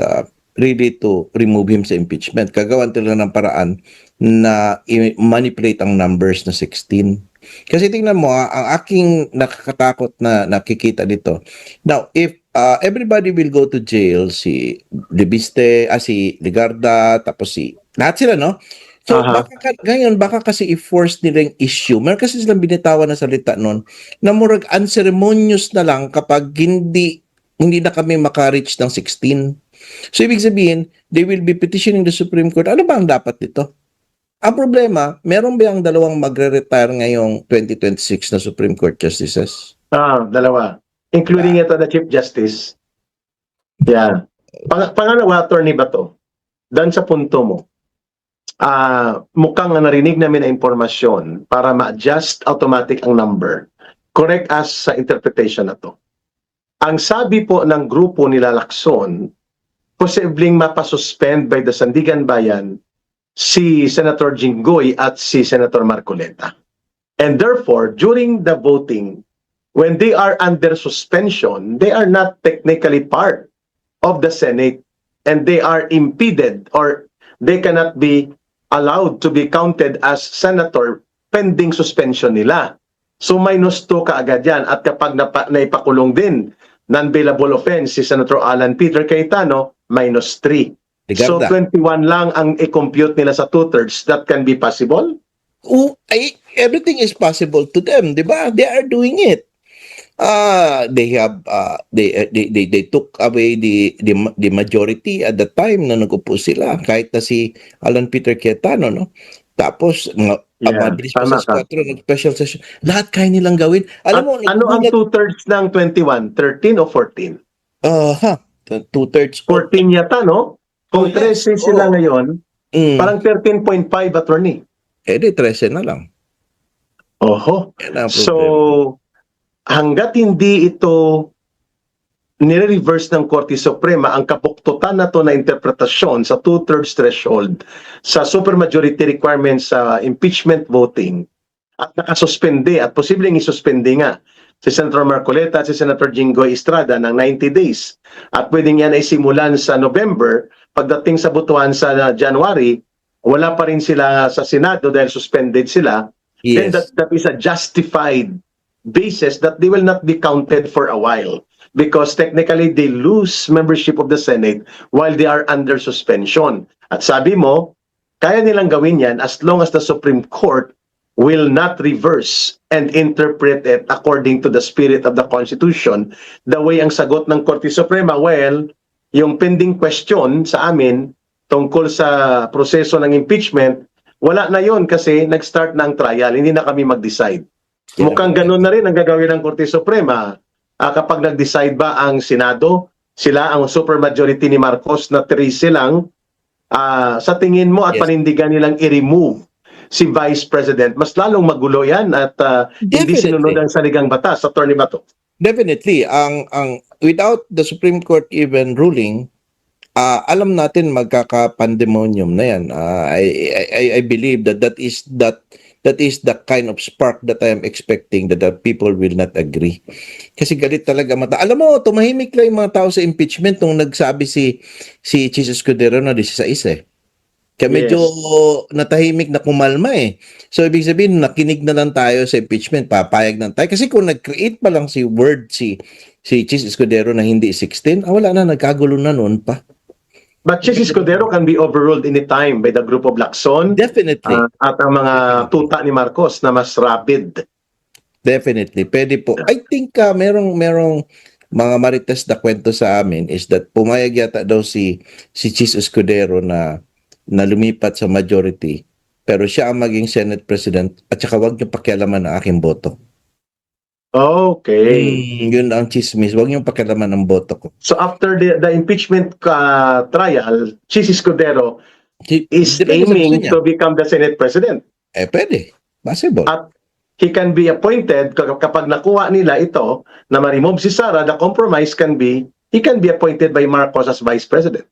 really to remove him sa impeachment. Kagawan nila ng paraan na manipulate ang numbers na 16. Kasi tingnan mo, ang aking nakakatakot na nakikita dito. Now, if everybody will go to jail, si Libiste, si Ligarda, tapos lahat sila, no? So, baka kasi i-force nila yung issue. Meron kasi silang binitawan na salita nun na murag unceremonious na lang kapag hindi na kami maka-reach ng 16. So, ibig sabihin, they will be petitioning the Supreme Court. Ano ba ang dapat dito? Ang problema, meron ba yung dalawang magre-retire ngayong 2026 na Supreme Court Justices? Dalawa. Including ito the Chief Justice. Yeah. Pangalawa, Attorney Bato, dan sa punto mo, mukhang narinig namin na impormasyon para ma-adjust automatic ang number. Correct as sa interpretation na to. Ang sabi po ng grupo nila Lacson, posibleng mapasuspend by the Sandigan Bayan si Senator Jinggoy at si Senator Marcoleta. And therefore, during the voting, when they are under suspension, they are not technically part of the Senate and they are impeded or they cannot be allowed to be counted as senator pending suspension nila. So -2 kaagad yan. At kapag naipakulong din, non-bailable offense si Senator Alan Peter Cayetano, -3. So Ricarda. 21 lang ang i-compute nila sa 2/3. That can be possible? Everything is possible to them, di ba? They are doing it. They have they took away the majority at the time na nag-upo sila, kahit na si Alan Peter Cayetano, no? Tapos mabilis pa tama sa ka. 4 nag-special session. Lahat kaya nilang gawin. Alam mo, Ano ang 2/3 ng 21? 13 o 14? 2/3. 14 yata, no? Kung Oh, yes. 13 sila ngayon, Mm. parang 13.5 attorney. Di 13 na lang. Oho. Yan ang So, problema. hanggat hindi ito nire-reverse ng Korte Suprema ang kabuktutan na to na interpretasyon sa 2/3 threshold sa supermajority requirements sa impeachment voting at nakasuspende at posibleng isuspende nga si Senator Marcoleta at si Senator Jinggoy Estrada ng 90 days at pwedeng yan ay simulan sa November, pagdating sa butuan sa January, wala pa rin sila sa Senado dahil suspended sila, then Yes. that is a justified basis that they will not be counted for a while because technically they lose membership of the Senate while they are under suspension. At sabi mo, kaya nilang gawin yan as long as the Supreme Court will not reverse and interpret it according to the spirit of the Constitution. The way ang sagot ng Korte Suprema, well, yung pending question sa amin tungkol sa proseso ng impeachment, wala na yon kasi nag-start na ang trial, hindi na kami mag-decide. Mukhang ganun na rin ang gagawin ng Korte Suprema. Kapag nag-decide ba ang Senado, sila ang supermajority ni Marcos na 13 lang, sa tingin mo at Yes. panindigan nilang i-remove si Vice President, mas lalong magulo yan at hindi Definitely. sinunod ang saligang batas. Attorney Bato. Definitely, ang without the Supreme Court even ruling, alam natin magkaka-pandemonium na yan. I believe that is the kind of spark that I am expecting that the people will not agree. Kasi galit talaga mata. Alam mo, tumahimik lang yung mga tao sa impeachment nung nagsabi si Chis Escudero na 16 eh. Kaya medyo natahimik na kumalma eh. So, ibig sabihin, nakinig na lang tayo sa impeachment, papayag na tayo. Kasi kung nag-create pa lang si Chis Escudero na hindi 16, wala na, nagkagulo na noon pa. But Chis Escudero can be overruled anytime by the group of Lacson Definitely. at ang mga tuta ni Marcos na mas rapid. Definitely. Pwede po. I think merong mga marites na kwento sa amin is that pumayag yata daw si Chis Escudero na lumipat sa majority, pero siya ang maging Senate President at saka wag niyo pakialaman ang aking boto. Okay. Yun ang chismis. Wag niyo pakialaman ng boto ko. So after the impeachment trial, Chis Escudero is Depende sa aiming gusto niya. to become the Senate President. Pwede. Possible. At he can be appointed kapag nakuha nila ito na ma-remove si Sara, the compromise can be he can be appointed by Marcos as Vice President.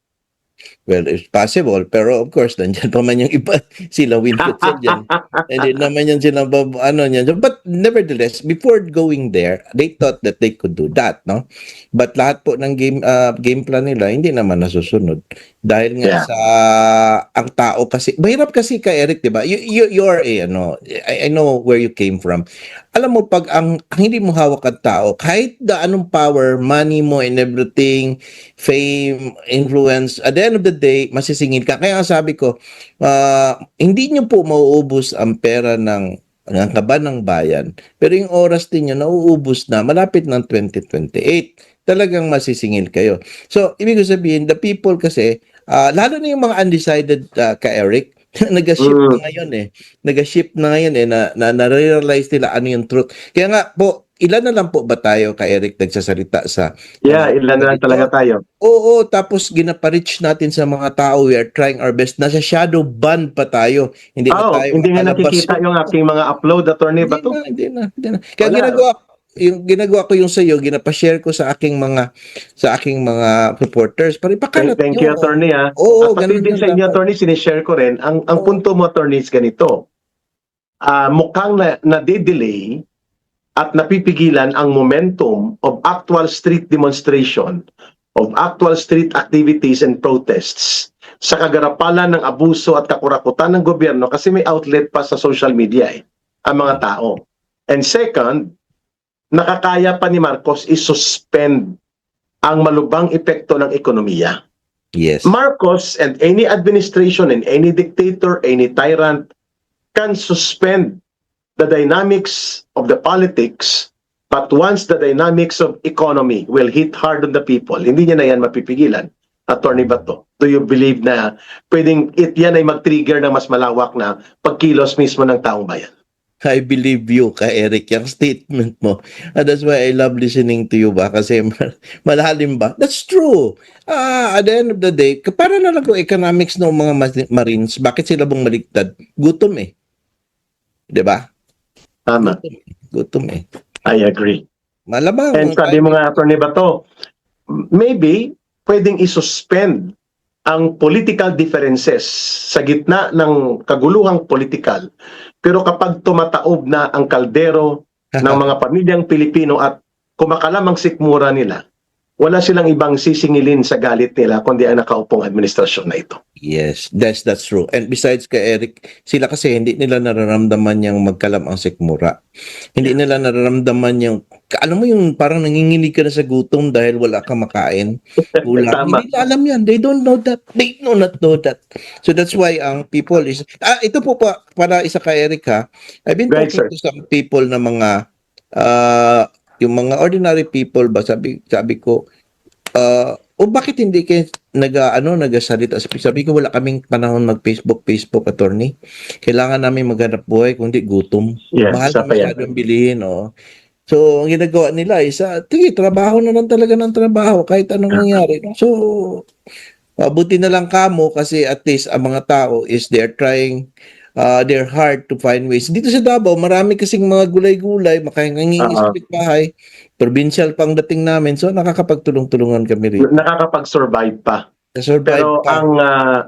Well, it's possible. Pero of course, nandiyan pa man yung iba. Sila Winfred dyan. Hindi naman yan sila, niyan. But nevertheless, before going there, they thought that they could do that, no? But lahat po ng game plan nila, hindi naman nasusunod. Dahil nga sa, ang tao kasi, mahirap kasi ka, Eric, di ba? You're I know where you came from. Alam mo, pag ang hindi mo hawak ang tao, kahit anong power, money mo and everything, fame, influence, at the end of the day, masisingil ka. Kaya sabi ko, hindi nyo po mauubos ang pera ng kaban ng bayan. Pero yung oras din nyo, nauubos na, malapit ng 2028. Talagang masisingil kayo. So, ibig sabihin, the people kasi, lalo na yung mga undecided ka, Eric, nag-ship na ngayon eh. Nag-ship na ngayon eh, na-realize nila ano yung truth. Kaya nga po, ilan na lang po ba tayo, ka Eric, nagsasalita sa... Ilan na lang talaga tayo. Oo, tapos ginaparich natin sa mga tao, we are trying our best. Nasa shadow ban pa tayo. Hindi na tayo Hindi nga makalabas. nakikita yung aking mga upload, Attorney Bato. Hindi na. Kaya Wala. yung ginagawa ko yung sa iyo, ginapa-share ko sa aking mga reporters para ipakalat Thank nyo. you, attorney. Oo, At pati ganun din yung sa inyo, dapat. attorney, sinishare ko rin. Ang Oo. punto mo, attorney, is ganito. Mukhang nade-delay at napipigilan ang momentum of actual street demonstration, of actual street activities and protests sa kagarapalan ng abuso at kakurakutan ng gobyerno kasi may outlet pa sa social media ang mga tao. And second, nakakaya pa ni Marcos i-suspend ang malubhang epekto ng ekonomiya. Yes. Marcos and any administration and any dictator, any tyrant can suspend the dynamics of the politics, but once the dynamics of economy will hit hard on the people, hindi niya na yan mapipigilan. Attorney Bato, do you believe na pwedeng yan ay mag-trigger ng mas malawak na pagkilos mismo ng taong bayan? I believe you, ka Eric, yung statement mo. And that's why I love listening to you ba? Kasi malalim ba? That's true. At the end of the day, para na lang kung economics ng mga Marines, bakit sila bumaliktad? Gutom eh. 'Di ba? Tama. Gutom eh. I agree. Malamang. And sabi mo nga, Attorney Bato, maybe pwedeng isuspend ang political differences sa gitna ng kaguluhang politikal. Pero kapag tumataob na ang kaldero ng mga pamilyang Pilipino at kumakalam ang sikmura nila, wala silang ibang sisingilin sa galit nila kundi ang nakaupong administrasyon na ito. Yes, that's true. And besides kay Eric, sila kasi hindi nila nararamdaman yung magkalam ang sikmura. Hindi nila nararamdaman yung, alam mo yung parang nanginginig ka na sa gutom dahil wala kang makain. Ulam. Tama. Hindi nila alam yan. They don't know that. They do not know that. So that's why ang people is, ito po pa, para isa kay Eric ha, I've been Right, talking sir. to some people na mga, yung mga ordinary people ba, sabi ko, o bakit hindi kayo nagasalita? Sabi ko, wala kaming panahon mag-Facebook, attorney. Kailangan namin maghanap buhay, kundi gutom. Yes, Mahal isa na pa yan. masyadong bilihin, So, ang ginagawa nila is, sige, trabaho na lang talaga ng trabaho, kahit anong mangyari. So, buti na lang kamo kasi at least ang mga tao is they're trying their hard to find ways. Dito sa Davao, marami kasing mga gulay-gulay, makahingingis sa bahay, provincial pang dating namin, so nakakapagtulong-tulungan kami rin. Nakakapag-survive pa. Survive Pero pa.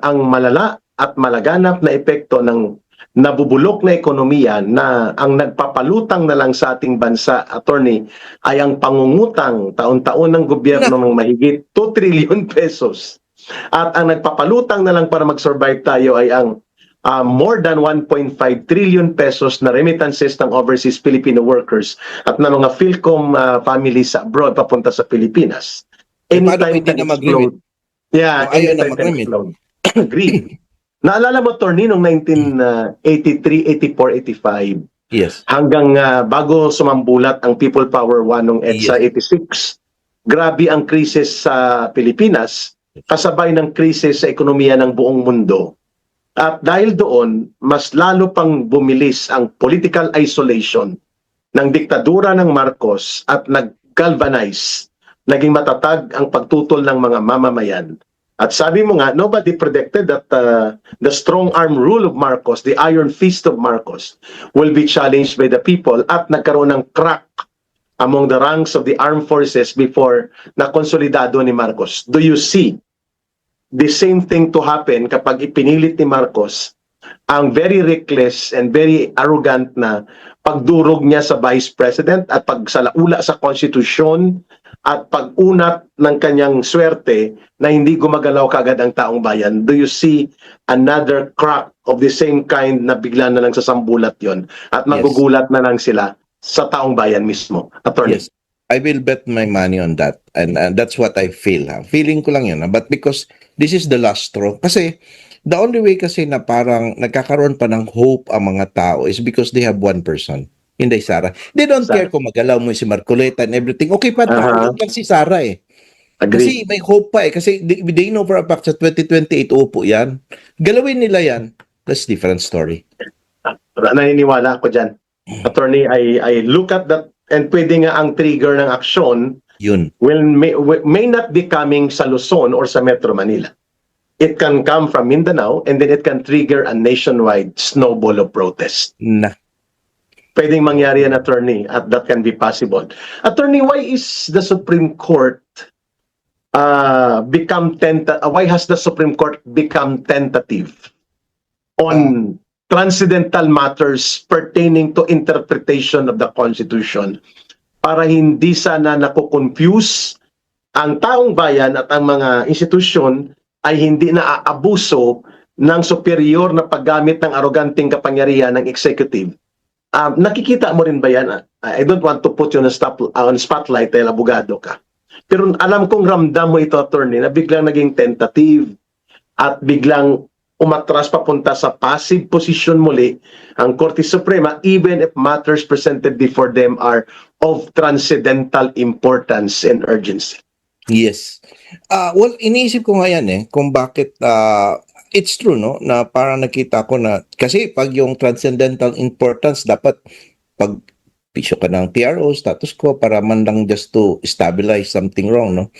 ang malala at malaganap na epekto ng nabubulok na ekonomiya na ang nagpapalutang na lang sa ating bansa, attorney, ay ang pangungutang taon-taon ng gobyerno ng mahigit 2 trillion pesos. At ang nagpapalutang na lang para mag-survive tayo ay ang more than 1.5 trillion pesos na remittances ng overseas Filipino workers at ng mga Philcom families sa abroad papunta sa Pilipinas. Paano Anytime hindi can na mag-remit? explode. Yeah, Ayaw na anytime can mag-remit. explode. Agree. Naalala mo, Torni, noong 1983, 84, 85, Yes. hanggang bago sumambulat ang People Power 1 noong EDSA 86, grabe ang krisis sa Pilipinas, kasabay ng krisis sa ekonomiya ng buong mundo. At dahil doon, mas lalo pang bumilis ang political isolation ng diktadura ng Marcos at nag-galvanize, naging matatag ang pagtutol ng mga mamamayan. At sabi mo nga, nobody predicted that the strong arm rule of Marcos, the iron fist of Marcos, will be challenged by the people at nagkaroon ng crack among the ranks of the armed forces before na konsolidado ni Marcos. Do you see the same thing to happen kapag ipinilit ni Marcos ang very reckless and very arrogant na pagdurog niya sa Vice President at pagsalaula sa konstitusyon at pag-unat ng kanyang swerte na hindi gumagalaw kagad ang taong bayan? Do you see another crack of the same kind na bigla na lang sasambulat yon at magugulat na lang sila sa taong bayan mismo? Attorney. Yes. I will bet my money on that. And that's what I feel. Feeling ko lang yun. But because this is the last straw. Kasi the only way kasi na parang nagkakaroon pa ng hope ang mga tao is because they have one person. Hindi Sara. They don't care kung magalaw mo si Marcoleta and everything. Okay pa, tao lang si Sara eh. Agree. Kasi may hope pa eh. Kasi they know for a fact sa 2028 upo yan. Galawin nila yan. That's different story. Naniniwala ako dyan. Attorney, I look at that and pwede nga ang trigger ng aksyon Yun. may not be coming sa Luzon or sa Metro Manila. It can come from Mindanao and then it can trigger a nationwide snowball of protest. Na. Pwedeng mangyari yan, attorney, at that can be possible. Attorney, why is the Supreme Court why has the Supreme Court become tentative on transcendental matters pertaining to interpretation of the Constitution para hindi sana nakukonfuse ang taong bayan at ang mga institusyon ay hindi naaabuso ng superior na paggamit ng aroganteng kapangyarihan ng executive. Nakikita mo rin ba yan? I don't want to put you on spotlight dahil abogado ka. Pero alam kong ramdam mo ito, attorney, na biglang naging tentative at biglang umatras papunta sa passive position muli ang Korte Suprema even if matters presented before them are of transcendental importance and urgency. Yes. Well, iniisip ko nga yan kung bakit it's true, no, na parang nakita ko na kasi pag yung transcendental importance dapat pag pisyo ka ng TRO, status quo, para man lang just to stabilize something wrong, no?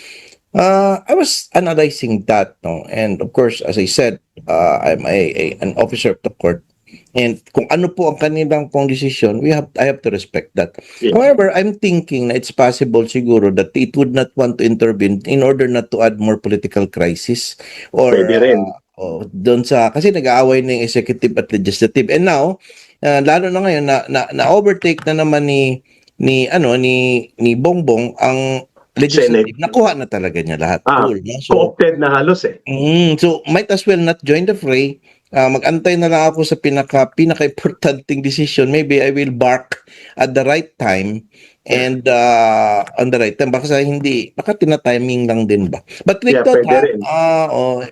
I was analyzing that, no? And of course, as I said, I'm an officer of the court. And kung ano po ang kanilang pong decision, I have to respect that. Yeah. However, I'm thinking na it's possible siguro that it would not want to intervene in order not to add more political crisis or Pwede rin. doon sa kasi nag-aaway ng executive at legislative. And now, lalo na ngayon na overtake na naman ni Bongbong ang legislative. Senate. Nakuha na talaga niya lahat. Full, no? So, Co-opted na halos so might as well not join the fray. Mag-antay na lang ako sa pinaka-importanting decision. Maybe I will bark at the right time and on the right time. Baka tina-timing lang din ba? But with Yeah, that, pwede rin.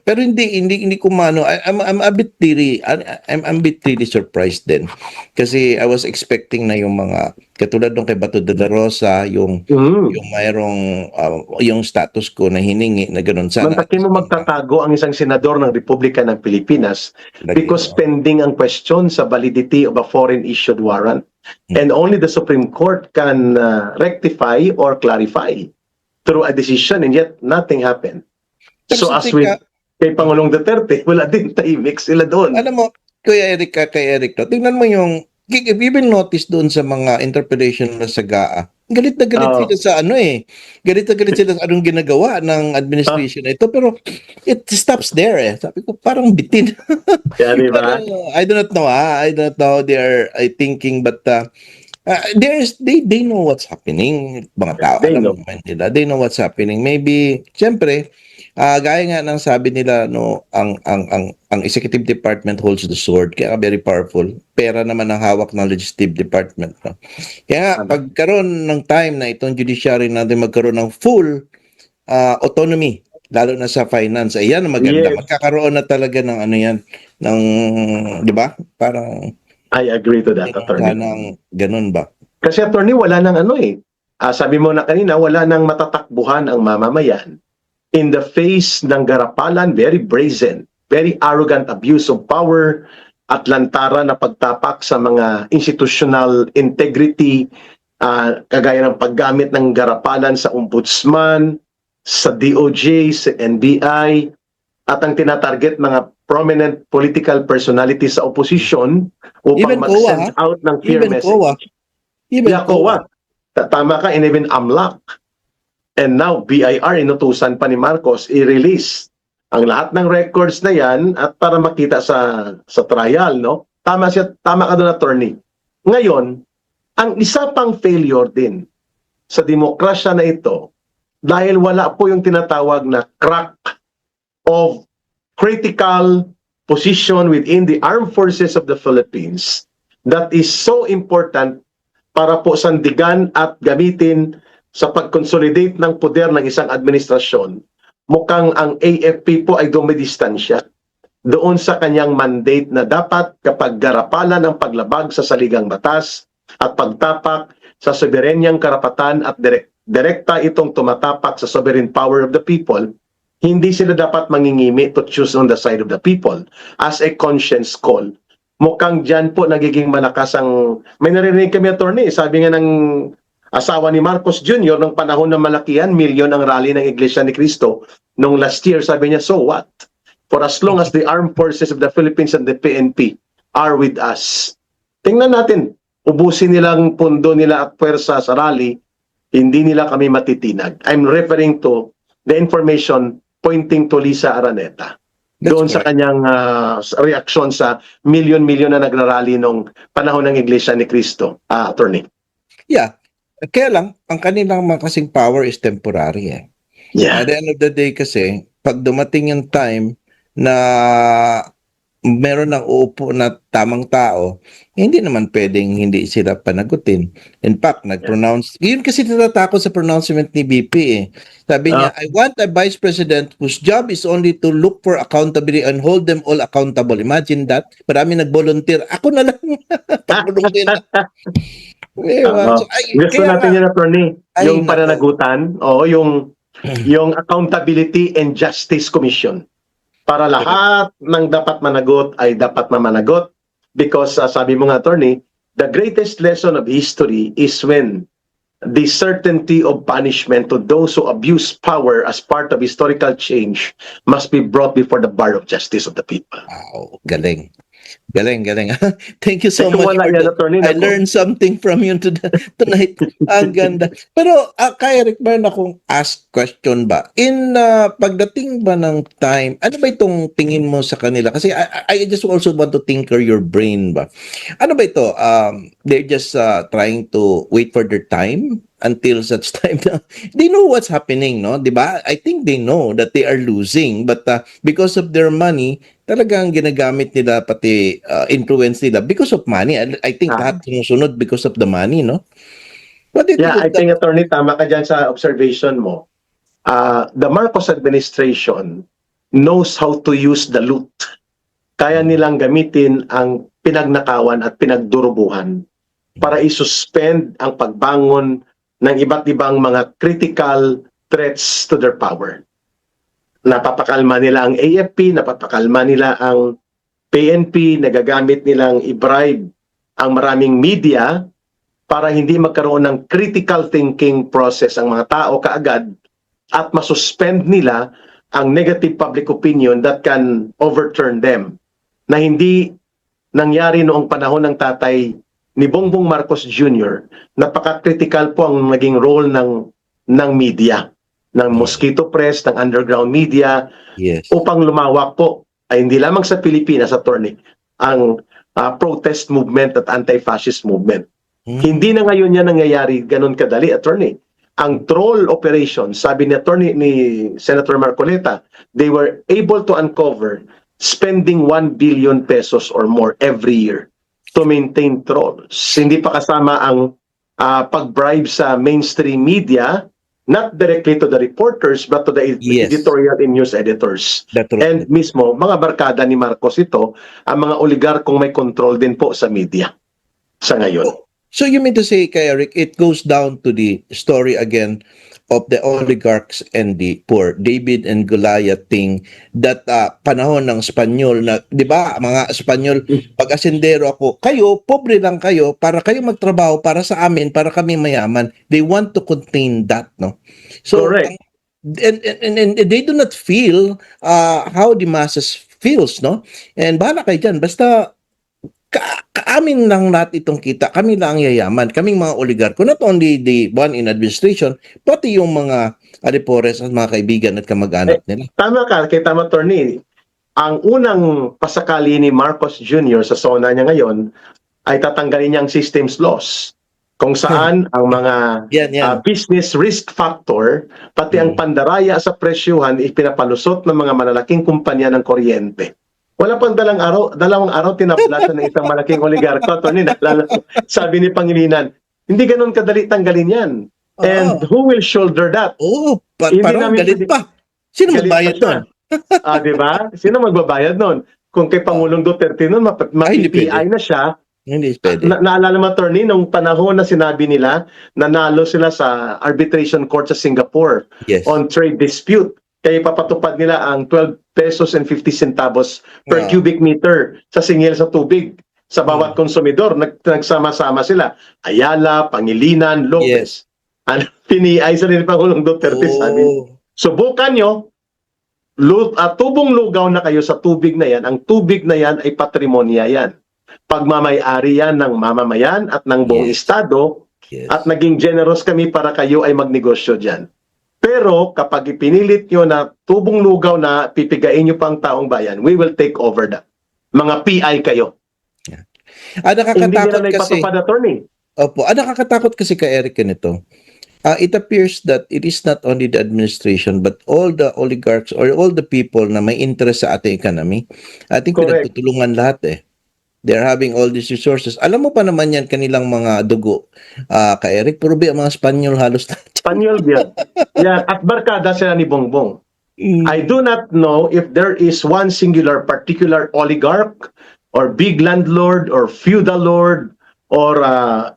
pero hindi ko mano. I'm a bit really surprised din. Kasi I was expecting na yung mga katulad nung kay Bato de la Rosa, yung mayroong yung status ko na hiningi na ganoon sana. Mantakin mo magtatago ang isang senador ng Republika ng Pilipinas because pending ang question sa validity of a foreign issued warrant. And only the Supreme Court can rectify or clarify through a decision, and yet nothing happened. So as with kay Pangulong Duterte, wala din tahimik sila doon. Alam mo, kay Eric, tingnan mo yung if you will notice doon sa mga interpretation na sa GAA, galit na galit sila sa galit na galit sila sa anong ginagawa ng administration na ito, pero it stops there Sabi ko, parang bitin. Yeah, diba? I do not know how they are thinking, but they know what's happening. Mga tao, alam naman nila, they know what's happening. Maybe, siyempre, gaya nga ng sabi nila, no, ang executive department holds the sword, kaya very powerful. Pera naman ang hawak ng legislative department. No? Kaya pagkaroon ng time na itong judiciary natin magkaroon ng full autonomy, lalo na sa finance, ayan ang maganda. Yes. Magkakaroon na talaga ng di ba? Parang I agree to that, attorney. Ng ganun ba? Kasi attorney, wala nang sabi mo na kanina, wala nang matatakbuhan ang mamamayan in the face ng garapalan, very brazen, very arrogant abuse of power at lantaran na pagtapak sa mga institutional integrity, kagaya ng paggamit ng garapalan sa ombudsman, sa DOJ, sa NBI, at ang tinatarget mga prominent political personalities sa opposition upang mag-send out ng fear message. Even COA. Tama ka, and even AMLAC. And now, BIR, inutusan pa ni Marcos, i-release ang lahat ng records na yan at para makita sa trial, no? Tama ka doon, attorney. Ngayon, ang isa pang failure din sa demokrasya na ito, dahil wala po yung tinatawag na crack of critical position within the armed forces of the Philippines that is so important para po sandigan at gamitin sa pag-consolidate ng poder ng isang administrasyon. Mukhang ang AFP po ay dumidistansya doon sa kanyang mandate na dapat kapag garapalan ang paglabag sa saligang batas at pagtapak sa soberenyang karapatan at direkta itong tumatapak sa sovereign power of the people, hindi sila dapat mangingimi to choose on the side of the people as a conscience call. Mukhang dyan po nagiging malakas ang... May narinig kami, attorney, sabi nga ng asawa ni Marcos Jr. ng panahon ng malakihan, milyon ang rally ng Iglesia ni Cristo. Nung last year, sabi niya, so what? For as long as the armed forces of the Philippines and the PNP are with us. Tingnan natin ubusin nilang pundo nila at pwersa sa rally, hindi nila kami matitinag. I'm referring to the information pointing to Lisa Araneta. That's Doon sa correct. kanyang reaksyon sa milyon-milyon na nagrarally nung panahon ng Iglesia ni Cristo, attorney. Yeah. Kaya lang, ang kanilang mga kasing power is temporary eh. Yeah. At the end of the day kasi, pag dumating yung time na meron ng uupo na tamang tao, hindi naman pwedeng hindi sila panagutin. In fact, nag-pronounce, yun kasi natatakot sa pronouncement ni BP eh. Sabi niya, I want a vice president whose job is only to look for accountability and hold them all accountable. Imagine that. Marami nag-volunteer. Ako na lang. Pag-volunteer na. Diba? So, Gusto kaya natin nga, yan, attorney, ay, yung nako. pananagutan, yung Accountability and Justice Commission. Para lahat ng dapat managot ay dapat mamanagot because sabi mo nga, attorney, the greatest lesson of history is when the certainty of punishment to those who abuse power as part of historical change must be brought before the bar of justice of the people. Wow, galing. Galing. Thank you so Kung much wala for yan, that. attorney, I learned something from you tonight. Ang ganda. Pero kaya Rick, meron akong ask question ba? In pagdating ba ng time, ano ba itong tingin mo sa kanila? Kasi I just also want to tinker your brain ba? Ano ba ito? They're just trying to wait for their time until such time na they know what's happening, no? 'Di ba? I think they know that they are losing, but because of their money, talagang ginagamit nila pati influence nila because of money. I think lahat sumusunod because of the money, no? What do you think Yeah, of I that? think, attorney, tama ka dyan sa observation mo. The Marcos administration knows how to use the loot. Kaya nilang gamitin ang pinagnakawan at pinagdurubuhan para isuspend ang pagbangon ng iba't ibang mga critical threats to their power. Napapakalma nila ang AFP, napapakalma nila ang PNP, nagagamit nilang i-bribe ang maraming media para hindi magkaroon ng critical thinking process ang mga tao kaagad at masuspend nila ang negative public opinion that can overturn them. Na hindi nangyari noong panahon ng tatay ni Bongbong Marcos Jr., napaka-critical po ang naging role ng media, ng mosquito press, ng underground media, Yes. upang lumawak po, ay hindi lamang sa Pilipinas, attorney, ang protest movement at anti-fascist movement. Hindi na ngayon yan nangyayari ganun kadali, attorney. Ang troll operation, sabi ni Senator Marcoleta, they were able to uncover spending 1 billion pesos or more every year to maintain trolls. Hindi pa kasama ang pag-bribe sa mainstream media, not directly to the reporters but to the Yes. editorial and news editors. That's right. And mismo, mga barkada ni Marcos ito, ang mga oligarkong may control din po sa media sa ngayon. So you mean to say, kaya Rick, it goes down to the story again of the oligarchs and the poor, David and Goliath thing, that panahon ng Espanyol na, di ba, mga Espanyol, pag asendero ako, kayo, pobre lang kayo, para kayo magtrabaho para sa amin, para kami mayaman. They want to contain that, no? So, Correct. And they do not feel how the masses feels, no? And bahala kayo dyan, basta kaamin lang lahat itong kita, kami lang ang yayaman, kaming mga oligarko, not only the one in administration, pati yung mga alipores at mga kaibigan at kamag-anak nila. Tama ka, kay tama, attorney. Ang unang pasakali ni Marcos Jr. sa SONA niya ngayon ay tatanggalin niya ang systems laws kung saan ang mga Yan. business risk factor, pati ang pandaraya sa presyuhan, ipinapalusot ng mga malalaking kumpanya ng kuryente. Wala pang dalawang araw tinaplasan ng isang malaking oligarko. Attorney, sabi ni Pangilinan, hindi ganun kadali tanggalin yan. And who will shoulder that? Hindi Parang namin galit pa. Sino magbayad pa siya. doon? Di ba? Sino magbabayad nun? Kung kay Pangulong Duterte nun, Ay, hindi ma-PPI pwede. na siya. Hindi pwede. Naalala mo, attorney, nung panahon na sinabi nila, nanalo sila sa arbitration court sa Singapore Yes. on trade dispute. Kaya papatupad nila ang 12 pesos and 50 centavos per Wow. cubic meter sa singil sa tubig sa bawat konsumidor. Nagsama-sama sila. Ayala, Pangilinan, Lopez. Piniay sa rin Pangulong Duterte, sabi. Subukan nyo, tubong lugaw na kayo sa tubig na yan. Ang tubig na yan ay patrimonya yan. Pagmamay-ari yan ng mamamayan at ng buong Yes. estado, Yes. at naging generous kami para kayo ay magnegosyo dyan. Pero kapag ipinilit nyo na tubong lugaw na pipigain nyo pang taong bayan, we will take over that. Mga PI kayo. Hindi Nakakatakot nila kasi. naipatupad, attorney. Opo, nakakatakot kasi ka Eric ganito. It appears that it is not only the administration but all the oligarchs or all the people na may interest sa ating economy. I think Correct. pinagtutulungan lahat eh. They're having all these resources. Alam mo pa naman yan kanilang mga dugo, ka Eric, puro ba yung mga Spanyol halos na. Spanyol yan. Yan. At barkada sila ni Bongbong. I do not know if there is one singular particular oligarch or big landlord or feudal lord or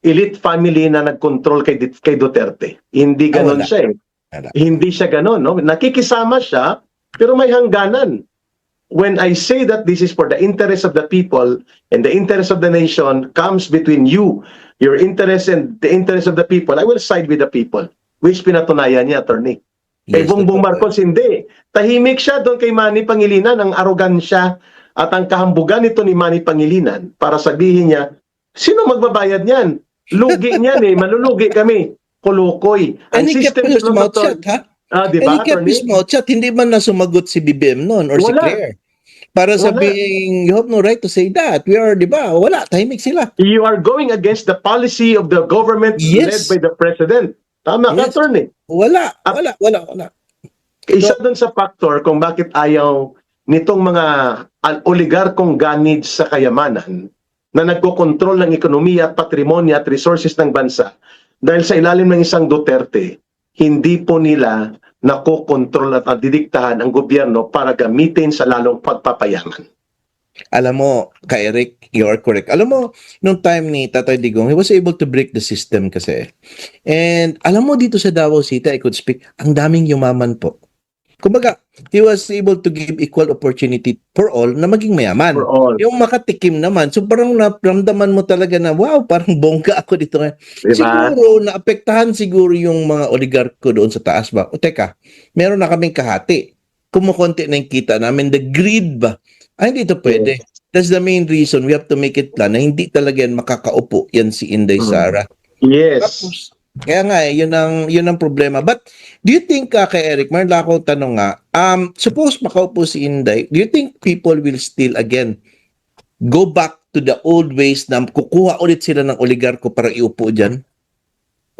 elite family na nagkontrol kay Duterte. Hindi ganon Wala. siya eh. Wala. Hindi siya ganon. No? Nakikisama siya, pero may hangganan. When I say that this is for the interest of the people and the interest of the nation comes between you, your interest and the interest of the people, I will side with the people. Which pinatunayan niya, attorney. Kay Yes, Bongbong totoo. Marcos, hindi. Tahimik siya doon kay Manny Pangilinan, ang arogansya at ang kahambugan nito ni Manny Pangilinan para sabihin niya, sino magbabayad niyan? Lugi niyan eh, malulugi kami. Kulukoy. And he kept his Lord, mouth shut, ha? diba, And he kept his attorney? mouth shut. Hindi man na sumagot si BBM noon or si Wala. Claire. Para Wala. sabihin, you have no right to say that. We are, di ba? Wala, tahimik sila. You are going against the policy of the government Yes. led by the president. Tama ka, Yes. attorney. Wala. Isa dun sa factor kung bakit ayaw nitong mga oligarkong ganid sa kayamanan na nagkokontrol ng ekonomiya at patrimonya at resources ng bansa dahil sa ilalim ng isang Duterte, hindi po nila nakokontrol at didiktahan ang gobyerno para gamitin sa lalong pagpapayaman. Alam mo, ka Eric, you are correct. Alam mo, nung time ni Tatay Digong, he was able to break the system kasi. And alam mo, dito sa Davao City, I could speak, ang daming yumaman po. Kumbaga, he was able to give equal opportunity for all na maging mayaman. For all. Yung makatikim naman, so parang naramdaman mo talaga na, wow, parang bongga ako dito. Diba? Siguro, naapektahan siguro yung mga oligarko doon sa taas ba? O teka, meron na kaming kahati. Kumukonti na yung kita namin. The greed ba? Ay, hindi ito pwede. That's the main reason. We have to make it plan na hindi talaga yan makakaupo yan si Inday Sara. Yes. Tapos, kaya nga yun ang problema. But, do you think, kay Eric, mayroon lang akong tanong nga, suppose makaupo si Inday, do you think people will still again go back to the old ways na kukuha ulit sila ng oligarko para iupo dyan?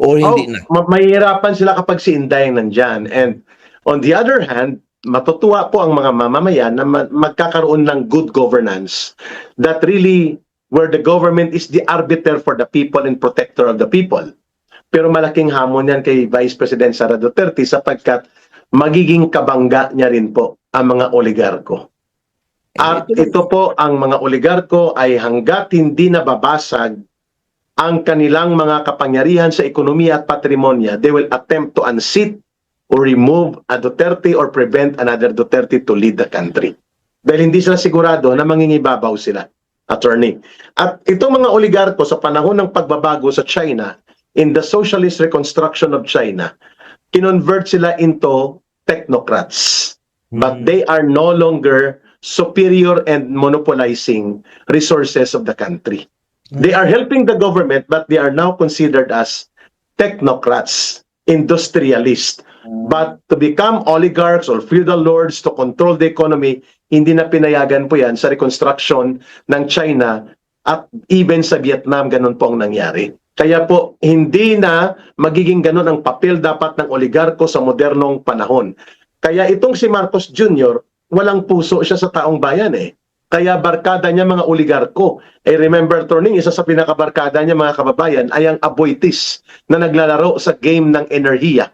O hindi na? Mahihirapan sila kapag si Inday nandyan. And on the other hand, matutuwa po ang mga mamamayan na magkakaroon ng good governance that really where the government is the arbiter for the people and protector of the people. Pero malaking hamon yan kay Vice President Sara Duterte sapagkat magiging kabangga niya rin po ang mga oligarko. At ito po ang mga oligarko ay hanggat hindi nababasag ang kanilang mga kapangyarihan sa ekonomiya at patrimonya, they will attempt to unseat or remove a Duterte or prevent another Duterte to lead the country. Dahil hindi sila sigurado na mangingibabaw sila, attorney. At itong mga oligarko sa panahon ng pagbabago sa China, in the socialist reconstruction of China, kinonvert sila into technocrats. But they are no longer superior and monopolizing resources of the country. They are helping the government, but they are now considered as technocrats, industrialists. But to become oligarchs or feudal lords to control the economy, hindi na pinayagan po yan sa reconstruction ng China at even sa Vietnam, ganun po ang nangyari. Kaya po, hindi na magiging ganun ang papel dapat ng oligarko sa modernong panahon. Kaya itong si Marcos Jr., walang puso siya sa taong bayan eh. Kaya barkada niya mga oligarko. Remember, Turning, isa sa pinakabarkada niya mga kababayan ay ang Aboitiz na naglalaro sa game ng enerhiya.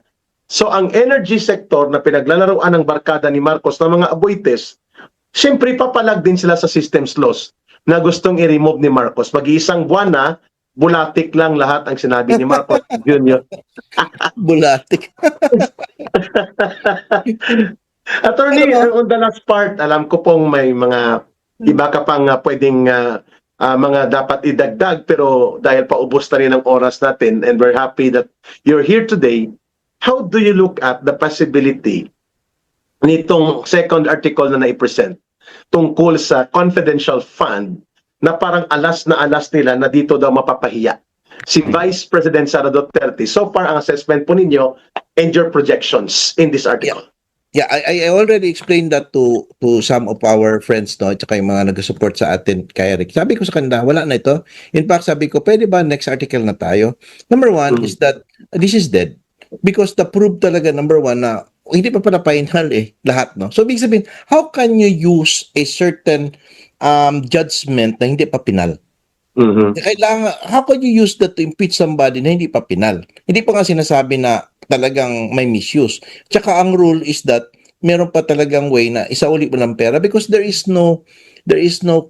So ang energy sector na pinaglalaroan ng barkada ni Marcos ng mga Aboitiz, siyempre papalag din sila sa systems laws na gustong i-remove ni Marcos. Mag-iisang buwan na, bulatik lang lahat ang sinabi ni Marcos Jr. Bulatik. Attorney, on the last part, alam ko pong may mga iba ka pang pwedeng mga dapat idagdag, pero dahil paubos na rin ang oras natin and we're happy that you're here today, how do you look at the possibility nitong second article na nai-present tungkol sa confidential fund na parang alas na alas nila na dito daw mapapahiya si Vice President Sara Duterte. So far, ang assessment po ninyo and your projections in this article. Yeah, I already explained that to some of our friends, no, at saka yung mga nag-support sa atin kay Eric. Sabi ko sa kanila, wala na ito. In fact, sabi ko, pwede ba next article na tayo? Number one is that this is dead. Because the proof talaga, number one, na hindi pa pala final lahat, no? So, ibig sabihin, how can you use a certain judgment na hindi pa pinal? Kailangan, how can you use that to impeach somebody na hindi pa pinal? Hindi pa nga sinasabi na talagang may misuse. Tsaka ang rule is that meron pa talagang way na isauli mo ng pera because there is no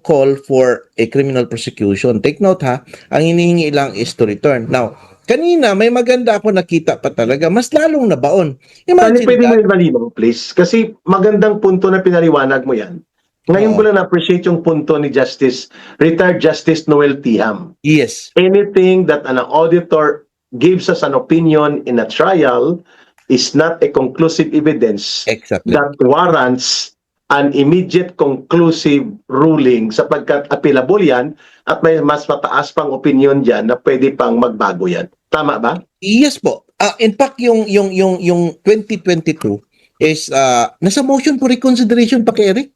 call for a criminal prosecution. Take note ha, ang hinihingi lang is to return. Now, kanina may maganda ako nakita pa talaga, mas lalong nabaon. Imagine Pwede mo that. yung malinaw, please? Kasi magandang punto na pinaliwanag mo yan. Ngayon ko lang na-appreciate yung punto ni retired Justice Noel Tiham. Yes. Anything that an auditor gives us an opinion in a trial is not a conclusive evidence Exactly. that warrants an immediate conclusive ruling sapagkat appealable yan at may mas mataas pang opinion dyan na pwede pang magbago yan. Tama ba? Yes po. In fact, yung 2022 is nasa motion for reconsideration pa kay Eric.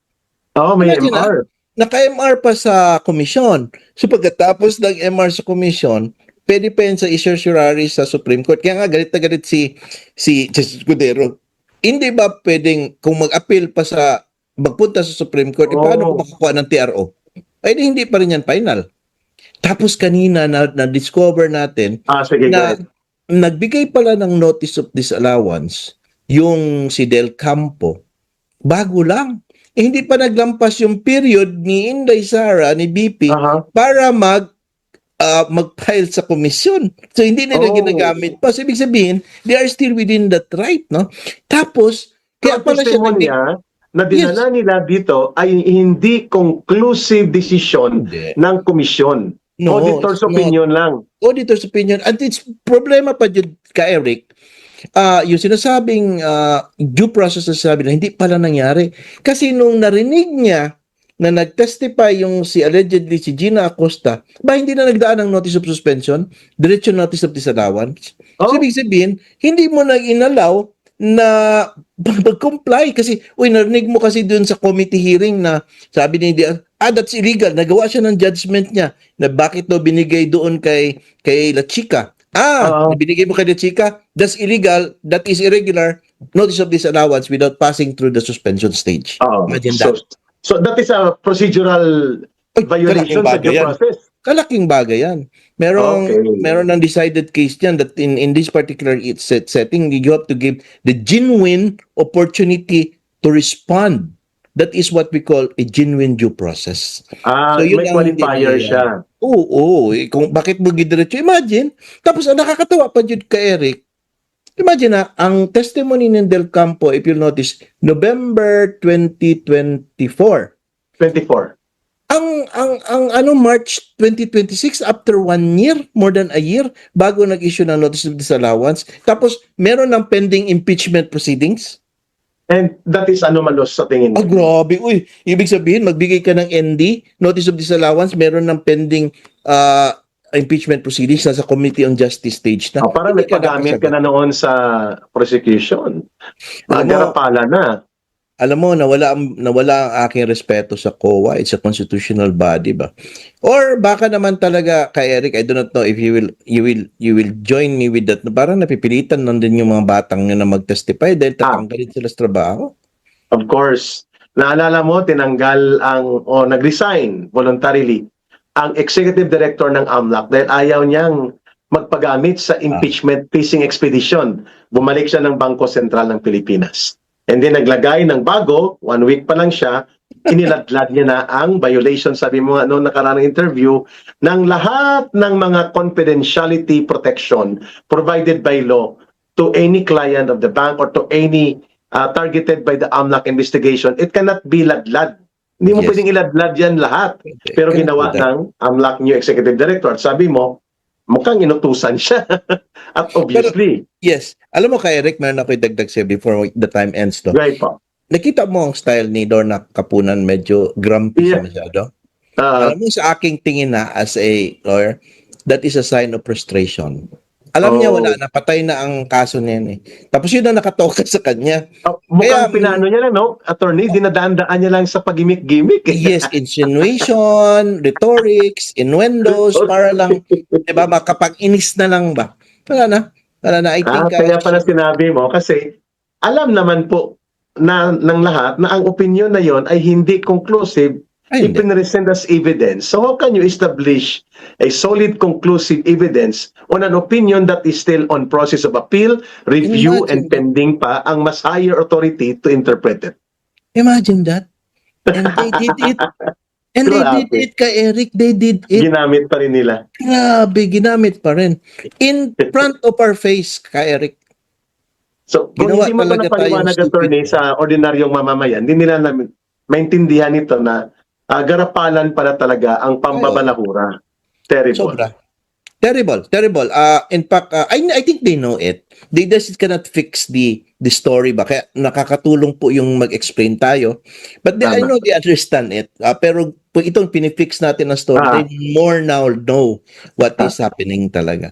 Oo, may Imagine, MR. Naka-MR pa sa komisyon. So pagkatapos ng MR sa komisyon, pwede pa yun sa certiorari sa Supreme Court. Kaya nga galit na galit si Justice Cudero. Hindi ba pwedeng kung mag-appeal pa magpunta sa Supreme Court, paano kung makakuha ng TRO? Ay hindi pa rin yan final. Tapos kanina na-discover natin Sige, go na ahead. nagbigay pala ng notice of disallowance yung si Del Campo bago lang. Hindi pa naglampas yung period ni Inday Sara, ni BP, para mag-file sa komisyon. So, hindi nila ginagamit pa. So, ibig sabihin, they are still within that right, no? Tapos, kaya pala siya na dinala nila dito ay hindi conclusive decision ng komisyon. No, Auditor's opinion lang. Auditor's opinion. At it's problema pa dyan ka, Eric. Yung sinasabing due process na sabi na hindi pala nangyari. Kasi nung narinig niya na nag-testify yung allegedly si Gina Acosta, ba hindi na nagdaan ng notice of suspension? Diretso notice of disallowance? So, ibig sabihin, hindi mo na inalaw na mag-comply kasi, narinig mo kasi dun sa committee hearing na sabi ni that's illegal. Nagawa siya ng judgment niya na bakit daw binigay doon kay La Chica. Binigay mo kay La Chica, that's illegal, that is irregular, notice of disallowance without passing through the suspension stage. Imagine that. So that is a procedural violation sa due process. Kalaking bagay yan. Meron ng decided case yan that in this particular setting, you have to give the genuine opportunity to respond. That is what we call a genuine due process. So may qualifier siya. Oo. Kung bakit mo gidiretso, imagine. Tapos ang nakakatawa pa dyan ka, Eric. Imagine ang testimony ni Del Campo, if you'll notice, November 2024. 24. Ang March 2026, after 1 year, more than a year, bago nag-issue ng notice of disallowance. Tapos, meron ng pending impeachment proceedings. And that is anomalous sa tingin mo. Grabe. Ibig sabihin, magbigay ka ng ND, notice of disallowance, meron ng pending impeachment proceedings na sa Committee on Justice stage na. Parang nagpagamit ka na noon sa prosecution. Garapala na. Alam mo, nawala ang aking respeto sa COA. It's a constitutional body ba? Or baka naman talaga kay Eric, I do not know if you will join me with that. Parang napipilitan nandun yung mga batang nyo na mag-testify dahil tatanggalin sila sa trabaho. Of course. Naalala mo, nag-resign voluntarily ang executive director ng AMLAC dahil ayaw niyang magpagamit sa impeachment fishing expedition. Bumalik siya ng Bangko Sentral ng Pilipinas. And then naglagay ng bago, 1 week pa lang siya, iniladlad niya na ang violation, sabi mo nga noong nakarang interview, ng lahat ng mga confidentiality protection provided by law to any client of the bank or to any targeted by the AMLAC investigation. It cannot be ladlad. Hindi mo pwedeng iladlad yan lahat. Pero ginawa ng AMLAC new executive director. At sabi mo, mukhang inutusan siya. At obviously. Yes. Alam mo kay Eric, meron ako idagdag sa'yo before the time ends. No? Right po. Nakita mo ang style ni Lorna Kapunan, medyo grumpy siya masyado. Ah, Alam mo, sa aking tingin na as a lawyer, that is a sign of frustration. Alam niya, wala oh. na, patay na ang kaso niya yun eh. Tapos yun ang nakatoka sa kanya. Kaya, Mukhang pinaano niya lang, no? Attorney, dinadaan-daan niya lang sa pagimik-gimik. yes, insinuation, rhetorics, innuendos, para lang, di ba, makapag-inis na lang ba? Wala na. Wala na. I think, Kaya pala sinabi mo kasi alam naman po na ng lahat na ang opinion na yon ay hindi conclusive, ay, hindi. ipinresent as evidence. So how can you establish a solid conclusive evidence on an opinion that is still on process of appeal, review, Imagine and that. pending pa ang mas higher authority to interpret it? Imagine that. And they did it. And they did Grabe. it, ka Eric. They did it. Ginamit pa rin nila. Grabe, ginamit pa rin. In front of our face, ka Eric. So, kung Ginawa hindi mo ito talaga tayong napaliwanag, stupid. attorney, sa ordinaryong mamamayan, hindi nila maintindihan ito na garapalan pala talaga ang pambabalahura. Terrible. Sobra. Terrible, terrible. In fact, I think they know it. They just cannot fix the story ba? Kaya nakakatulong po yung mag-explain tayo. But I Tama. know they understand it. Pero kung itong pinifix natin na story, Ah. they more now know what is happening talaga.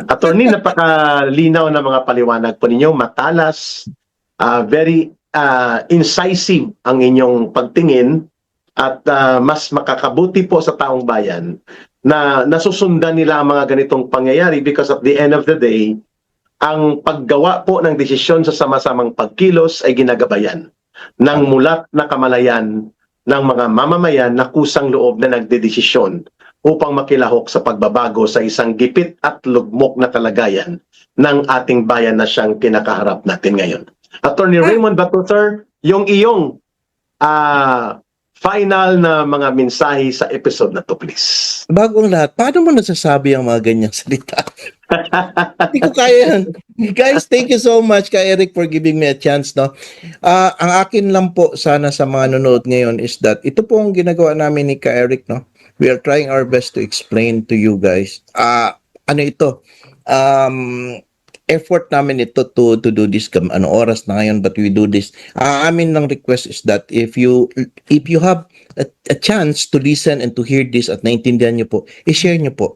Attorney, napakalinaw na mga paliwanag po ninyo, matalas, very incisive ang inyong pagtingin at mas makakabuti po sa taong bayan na nasusundan nila ang mga ganitong pangyayari because at the end of the day, ang paggawa po ng desisyon sa sama-samang pagkilos ay ginagabayan ng mulat na kamalayan ng mga mamamayan na kusang loob na nagdedesisyon upang makilahok sa pagbabago sa isang gipit at lugmok na kalagayan ng ating bayan na siyang kinakaharap natin ngayon. Attorney Raymond Bato, sir, yung iyong final na mga mensahe sa episode na to, please. Bago ang lahat, paano mo nasasabi ang mga ganyang salita? Hindi ko kaya yan. Guys, thank you so much kay Eric for giving me a chance. No? Ang akin lang po sana sa mga nanonood ngayon is that ito po ang ginagawa namin ni ka Eric. No? We are trying our best to explain to you guys. Ano ito? Effort namin ito to do this. Ano oras na ngayon but we do this. Amin lang request is that if you have a chance to listen and to hear this at naintindihan nyo po, i-share nyo po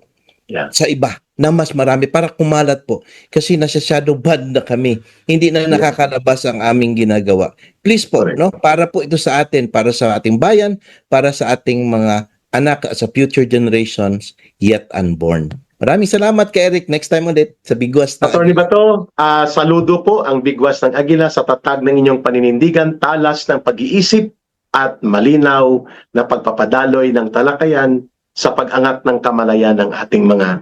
sa iba na mas marami para kumalat po kasi nasa shadow ban na kami, hindi na nakakalabas ang aming ginagawa. Please po, Correct. no, para po ito sa atin, para sa ating bayan, para sa ating mga anak, sa future generations yet unborn. Maraming salamat kay Eric. Next time ulit sa Bigwas na Attorney Bato, saludo po ang Bigwas ng Agila sa tatag ng inyong paninindigan, talas ng pag-iisip at malinaw na pagpapadaloy ng talakayan sa pag-angat ng kamalayan ng ating mga